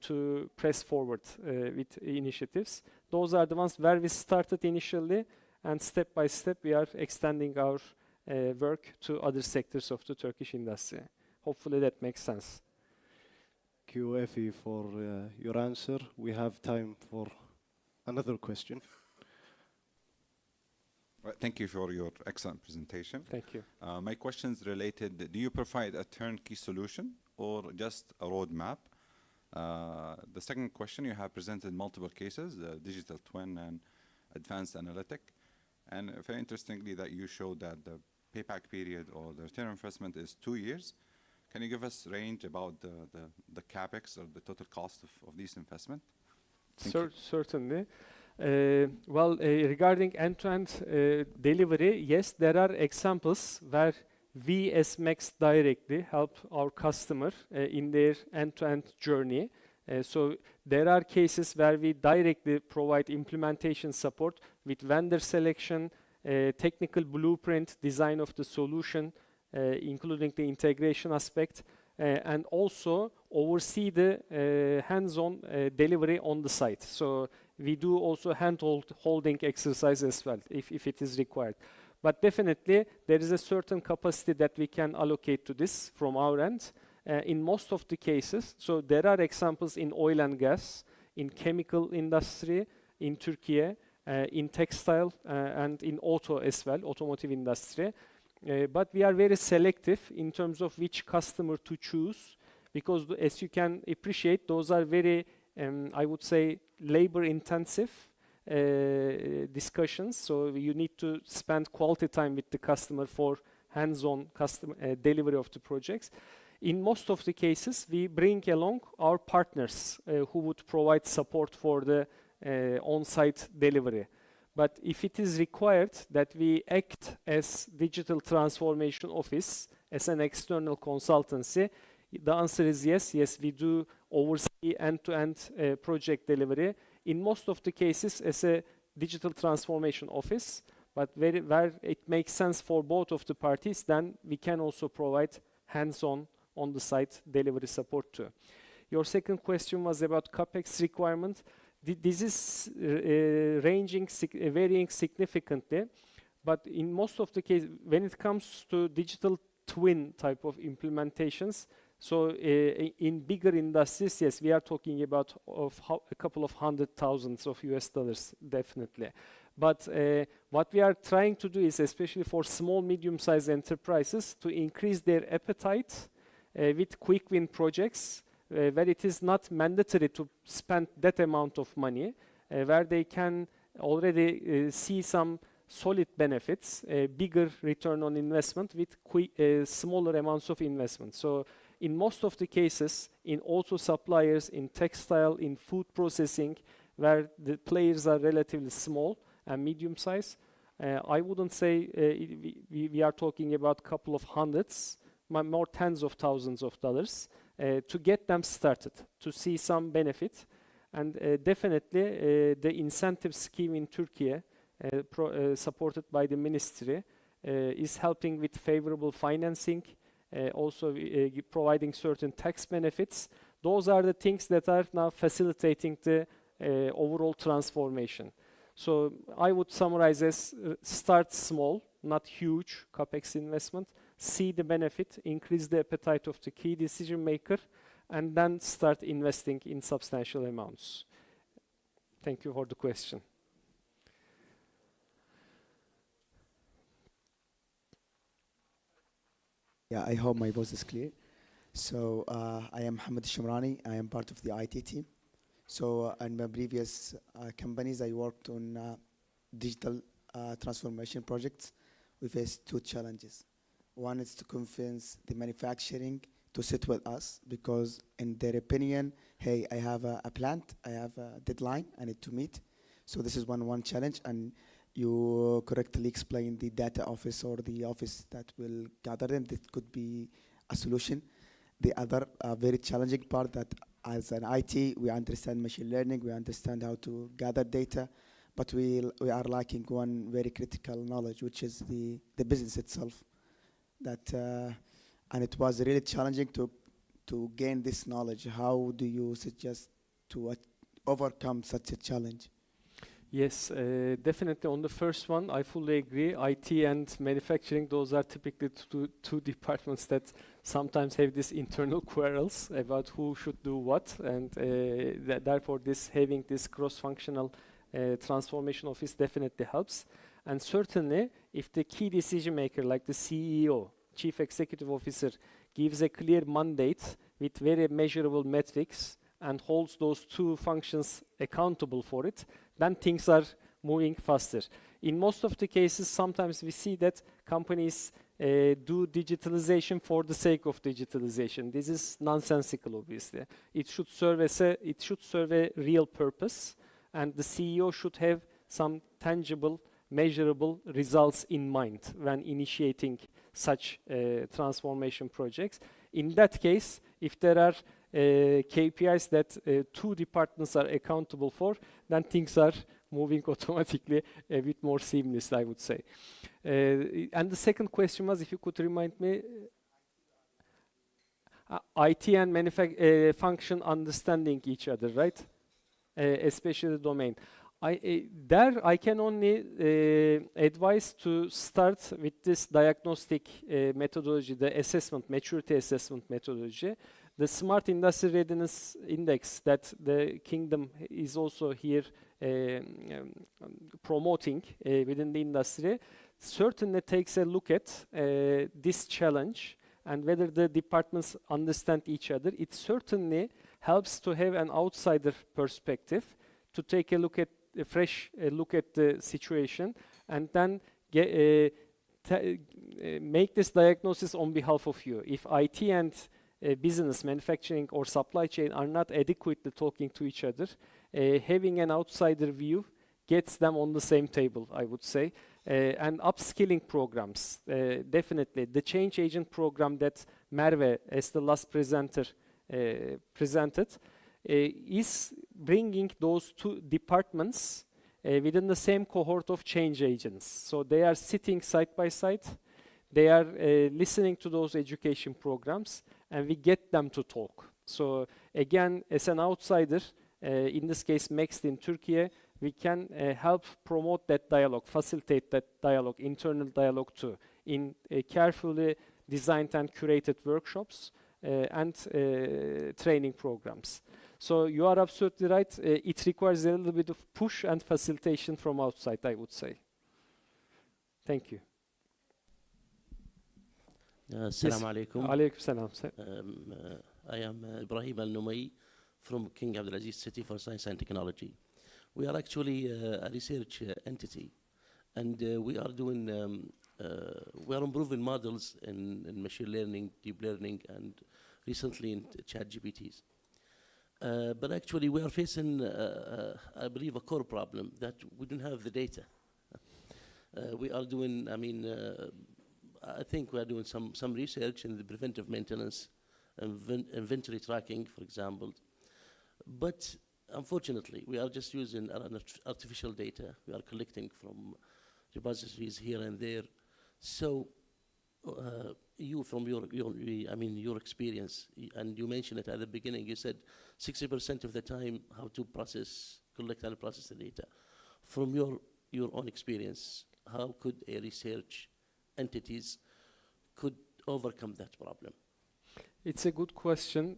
to press forward with initiatives. Those are the ones where we started initially, and step by step we are extending our work to other sectors of the Turkish industry. Hopefully that makes sense. Thank you, Efi, for your answer. We have time for another question. Well, thank you for your excellent presentation. Thank you. My question is related, do you provide a turnkey solution or just a roadmap? The second question, you have presented multiple cases, digital twin and advanced analytic. And very interestingly that you showed that the payback period or the return on investment is 2 years. Can you give us range about the capex or the total cost of these investment? Certainly. Regarding end-to-end delivery, yes, there are examples where we as Max directly help our customer in their end-to-end journey. So there are cases where we directly provide implementation support with vendor selection, technical blueprint, design of the solution, including the integration aspect, and also oversee the hands-on delivery on the site. So we do also hand-holding exercise as well, if it is required. But definitely, there is a certain capacity that we can allocate to this from our end. In most of the cases, so there are examples in oil and gas, in chemical industry, in Turkey, in textile, and in auto as well, automotive industry. But we are very selective in terms of which customer to choose, because as you can appreciate, those are very, I would say, labor-intensive discussions. So you need to spend quality time with the customer for hands-on customer delivery of the projects. In most of the cases, we bring along our partners who would provide support for the on-site delivery. But if it is required that we act as digital transformation office, as an external consultancy, the answer is yes. Yes, we do oversee end-to-end project delivery. In most of the cases, as a digital transformation office, but where it makes sense for both of the parties, then we can also provide hands-on on the site delivery support too. Your second question was about CapEx requirement. This is varying significantly, but in most of the cases, when it comes to digital twin type of implementations, so in bigger industries, yes, we are talking about a couple of $100,000s, definitely. But what we are trying to do is, especially for small, medium-sized enterprises, to increase their appetite with quick win projects, where it is not mandatory to spend that amount of money, where they can already see some solid benefits, bigger return on investment with smaller amounts of investment. So in most of the cases, in auto suppliers, in textile, in food processing, where the players are relatively small and medium size, I wouldn't say we are talking about a couple of hundreds, more tens of thousands of dollars to get them started, to see some benefit. And definitely the incentive scheme in Turkey, supported by the ministry, is helping with favorable financing, also providing certain tax benefits. Those are the things that are now facilitating the overall transformation. So I would summarize as start small, not huge capex investment, see the benefit, increase the appetite of the key decision maker, and then start investing in substantial amounts. Thank you for the question. Yeah, I hope my voice is clear. So I am Mohammed Shamrani. I am part of the IT team. So in my previous companies, I worked on digital transformation projects. We faced two challenges. One is to convince the manufacturing to sit with us because in their opinion, hey, I have a plant, I have a deadline I need to meet. So this is one challenge, and you correctly explained the data office or the office that will gather them. This could be a solution. The other very challenging part that as an IT, we understand machine learning, we understand how to gather data, but we are lacking one very critical knowledge, which is the business itself. That and it was really challenging to gain this knowledge. How do you suggest to overcome such a challenge? Yes, definitely on the first one, I fully agree. IT and manufacturing, those are typically two departments that sometimes have these internal quarrels about who should do what, and therefore having this cross-functional transformation office definitely helps. And certainly, if the key decision maker, like the CEO, Chief Executive Officer, gives a clear mandate with very measurable metrics and holds those two functions accountable for it, then things are moving faster. In most of the cases, sometimes we see that companies do digitalization for the sake of digitalization. This is nonsensical, obviously. It should serve a real purpose, and the CEO should have some tangible, measurable results in mind when initiating such transformation projects. In that case, if there are KPIs that two departments are accountable for, then things are moving automatically a bit more seamless, I would say. And the second question was, if you could remind me, IT and function understanding each other, right? Especially the domain. I can only advise to start with this diagnostic methodology, the assessment, maturity assessment methodology. The Smart Industry Readiness Index that the Kingdom is also here promoting within the industry certainly takes a look at this challenge and whether the departments understand each other. It certainly helps to have an outsider perspective, to take a fresh look at the situation, and then make this diagnosis on behalf of you. If IT and business, manufacturing, or supply chain are not adequately talking to each other, having an outsider view gets them on the same table, I would say. And upskilling programs, definitely. The change agent program that Merve, as the last presenter, presented, is bringing those two departments within the same cohort of change agents. So they are sitting side by side, they are listening to those education programs, and we get them to talk. So again, as an outsider, in this case Mext in Turkey, we can help promote that dialogue, facilitate that dialogue, internal dialogue too, in carefully designed and curated workshops and training programs. So you are absolutely right. It requires a little bit of push and facilitation from outside, I would say. Thank you. Assalamu alaikum. Alaikum salam. I am Ibrahim Al-Numai from King Abdulaziz City for Science and Technology. We are actually a research entity, and we are improving models in machine learning, deep learning, and recently in ChatGPTs. But actually, we are facing, I believe, a core problem that we don't have the data. We are doing, I think we are doing some research in the preventive maintenance and inventory tracking, for example. But unfortunately, we are just using artificial data. We are collecting from repositories here and there. So you, from your experience, and you mentioned it at the beginning, you said 60% of the time how to collect and process the data. From your own experience, how could a research entities could overcome that problem? It's a good question.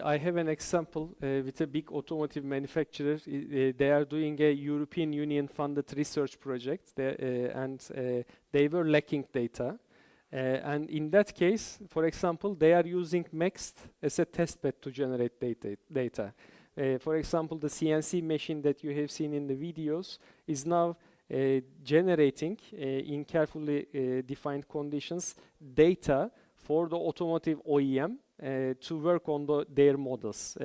I have an example with a big automotive manufacturer. They are doing a European Union funded research project, and they were lacking data. And in that case, for example, they are using Next as a testbed to generate data. For example, the CNC machine that you have seen in the videos is now generating, in carefully defined conditions, data for the automotive OEM to work on their models.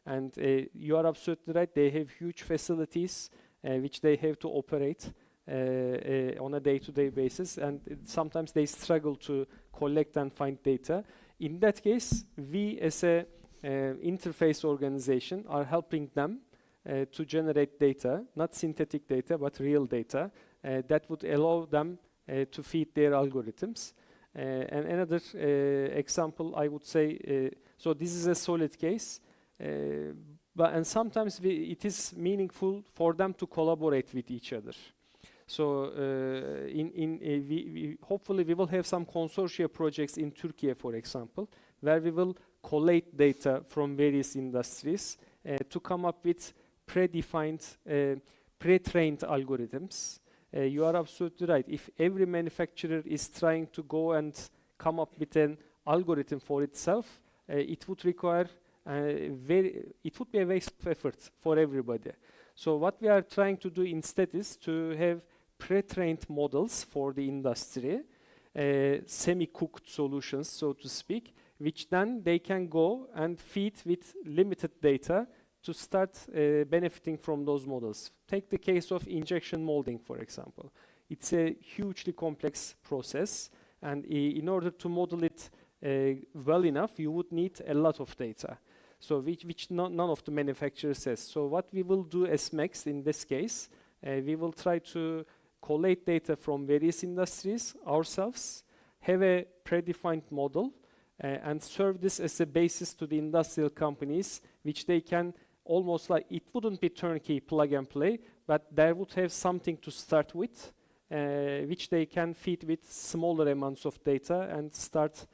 And you are absolutely right, they have huge facilities which they have to operate on a day-to-day basis, and sometimes they struggle to collect and find data. In that case, we as a interface organization are helping them to generate data, not synthetic data, but real data that would allow them to feed their algorithms. And another example, I would say, so this is a solid case, and sometimes it is meaningful for them to collaborate with each other. So hopefully we will have some consortia projects in Turkey, for example, where we will collate data from various industries to come up with predefined, pre-trained algorithms. You are absolutely right. If every manufacturer is trying to go and come up with an algorithm for itself, it would require it would be a waste of effort for everybody. So what we are trying to do instead is to have pre-trained models for the industry, semi-cooked solutions, so to speak, which then they can go and feed with limited data to start benefiting from those models. Take the case of injection molding, for example. It's a hugely complex process, and in order to model it well enough, you would need a lot of data. So which none of the manufacturers has. So what we will do as MEX in this case, we will try to collate data from various industries ourselves, have a predefined model, and serve this as a basis to the industrial companies, which they can almost like, it wouldn't be turnkey plug and play, but they would have something to start with, which they can feed with smaller amounts of data and start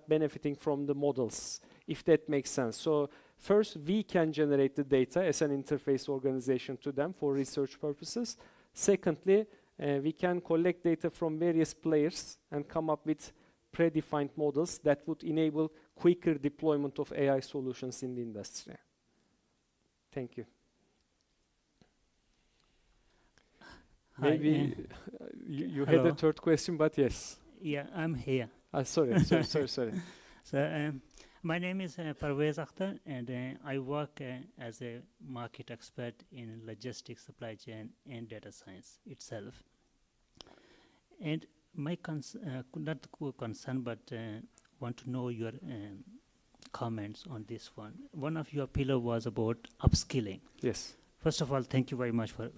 benefiting from the models, if that makes sense. So first, we can generate the data as an interface organization to them for research purposes. Secondly, we can collect data from various players and come up with predefined models that would enable quicker deployment of AI solutions in the industry. Thank you. Hi, Maybe you had a third question, but yes. Yeah, I'm here. Sorry. So my name is Parvez Akhtar, and I work as a market expert in logistics, supply chain, and data science itself. And my not concern, but want to know your comments on this one. One of your pillar was about upskilling. Yes. First of all, thank you very much for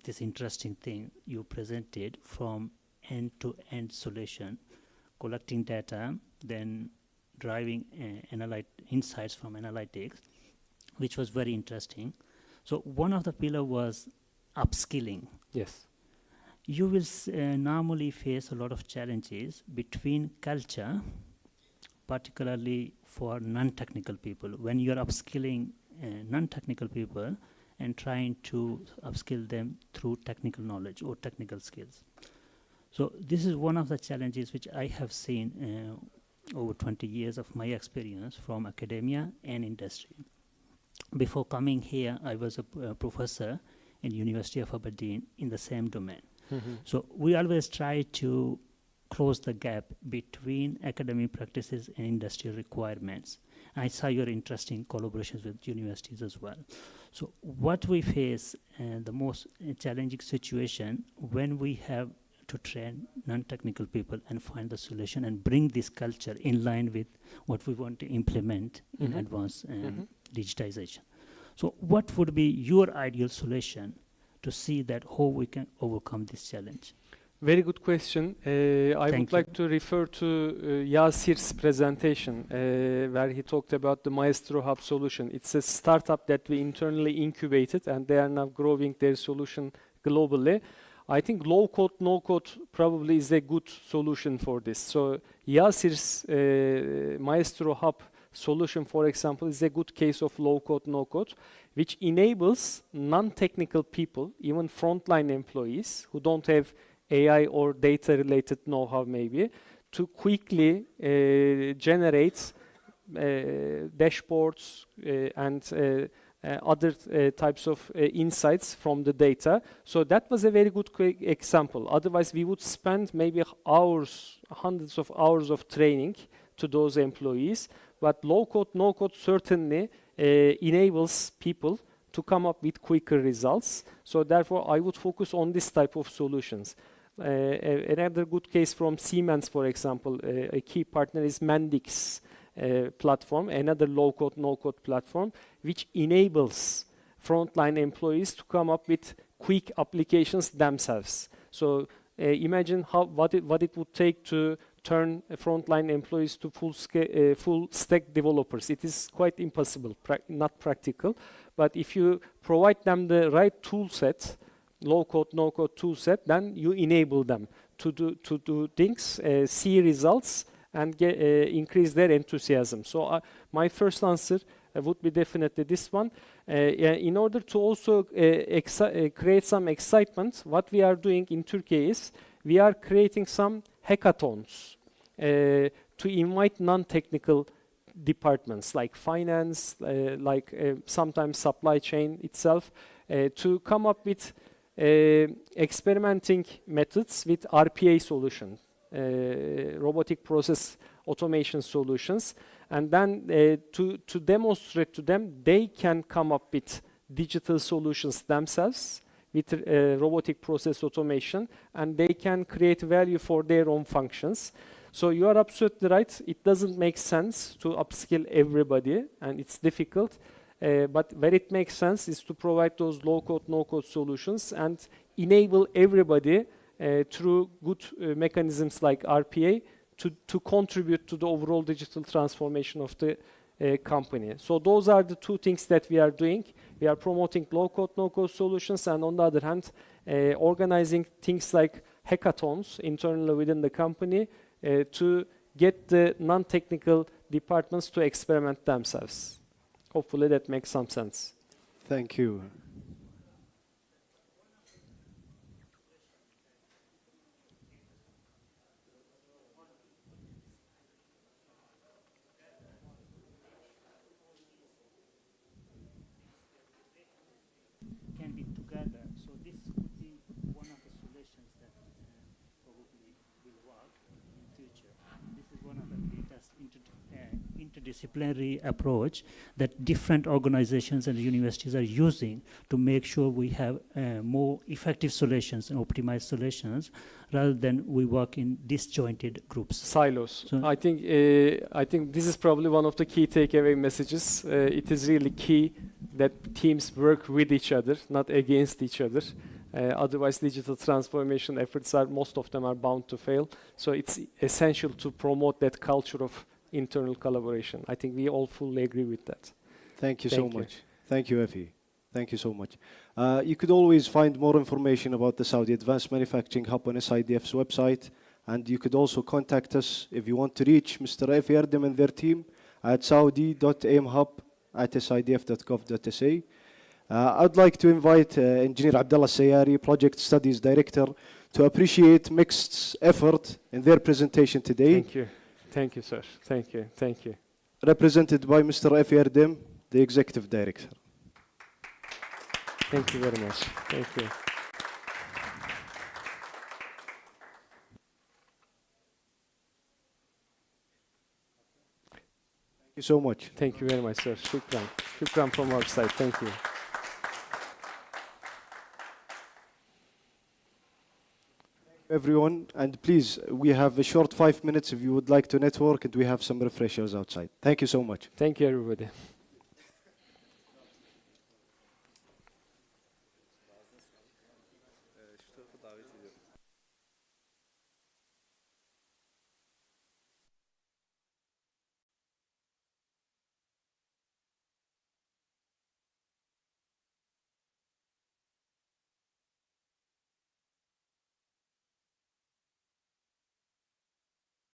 this interesting thing you presented, from end-to-end solution, collecting data, then driving insights from analytics, which was very interesting. So one of the pillar was upskilling. Yes. You will normally face a lot of challenges between culture, particularly for non-technical people. When you're upskilling non-technical people and trying to upskill them through technical knowledge or technical skills. So this is one of the challenges which I have seen over 20 years of my experience from academia and industry. Before coming here, I was a professor in University of Aberdeen in the same domain. Mm-hmm. So we always try to close the gap between academic practices and industrial requirements. I saw your interest in collaborations with universities as well. So what we face, the most challenging situation when we have to train non-technical people and find the solution and bring this culture in line with what we want to implement in advanced digitization. So what would be your ideal solution to see that how we can overcome this challenge? Very good question. I would like to refer to Yasir's presentation where he talked about the Maestro Hub solution. It's a startup that we internally incubated and they are now growing their solution globally. I think low code, no code probably is a good solution for this. So Yasir's Maestro Hub solution, for example, is a good case of low code, no code, which enables non-technical people, even frontline employees who don't have AI or data related know-how maybe, to quickly generate dashboards and other types of insights from the data. So that was a very good example. Otherwise, we would spend maybe hours, hundreds of hours of training to those employees. But low code, no code certainly enables people to come up with quicker results. So therefore, I would focus on this type of solutions. Another good case from Siemens, for example, a key partner is Mendix platform, another low-code, no-code platform, which enables frontline employees to come up with quick applications themselves. So imagine what it would take to turn frontline employees to full stack developers. It is quite impossible, not practical. But if you provide them the right tool set, low-code, no-code tool set, then you enable them to do things, see results, and increase their enthusiasm. So my first answer would be definitely this one. In order to also create some excitement, what we are doing in Turkey is we are creating some hackathons to invite non-technical departments like finance, like sometimes supply chain itself, to come up with experimenting methods with RPA solutions. Robotic process automation solutions, and then to demonstrate to them they can come up with digital solutions themselves with robotic process automation, and they can create value for their own functions. So you are absolutely right. It doesn't make sense to upskill everybody, and it's difficult. But where it makes sense is to provide those low-code, no-code solutions and enable everybody through good mechanisms like RPA to contribute to the overall digital transformation of the company. So those are the two things that we are doing. We are promoting low-code, no-code solutions, and on the other hand, organizing things like hackathons internally within the company to get the non-technical departments to experiment themselves. Hopefully that makes some sense. Thank you. Can be together. So this could be one of the solutions that probably will work in future. This is one of the latest interdisciplinary approach that different organizations and universities are using to make sure we have more effective solutions and optimized solutions rather than we work in disjointed groups. Silos. So I think this is probably one of the key takeaway messages. It is really key that teams work with each other, not against each other. Otherwise, digital transformation efforts most of them are bound to fail. So it's essential to promote that culture of internal collaboration. I think we all fully agree with that. Thank you so much. Thank you, Efi. Thank you so much. You could always find more information about the Saudi Advanced Manufacturing Hub on SIDF's website, and you could also contact us if you want to reach Mr. Efi Erdem and their team at saudi.aimhub@sidf.gov.sa. I'd like to invite Engineer Abdullah Sayari, Project Studies Director, to appreciate Mixed's effort in their presentation today. Thank you. Thank you, sir. Thank you. Thank you. Represented by Mr. Efi Erdem, the Executive Director. Thank you very much. Thank you. you so much. Thank you very much, sir. Shukran. Shukran from our side. Thank you. Everyone, and please, we have a short 5 minutes if you would like to network, and we have some refreshers outside. Thank you so much. Thank you, everybody.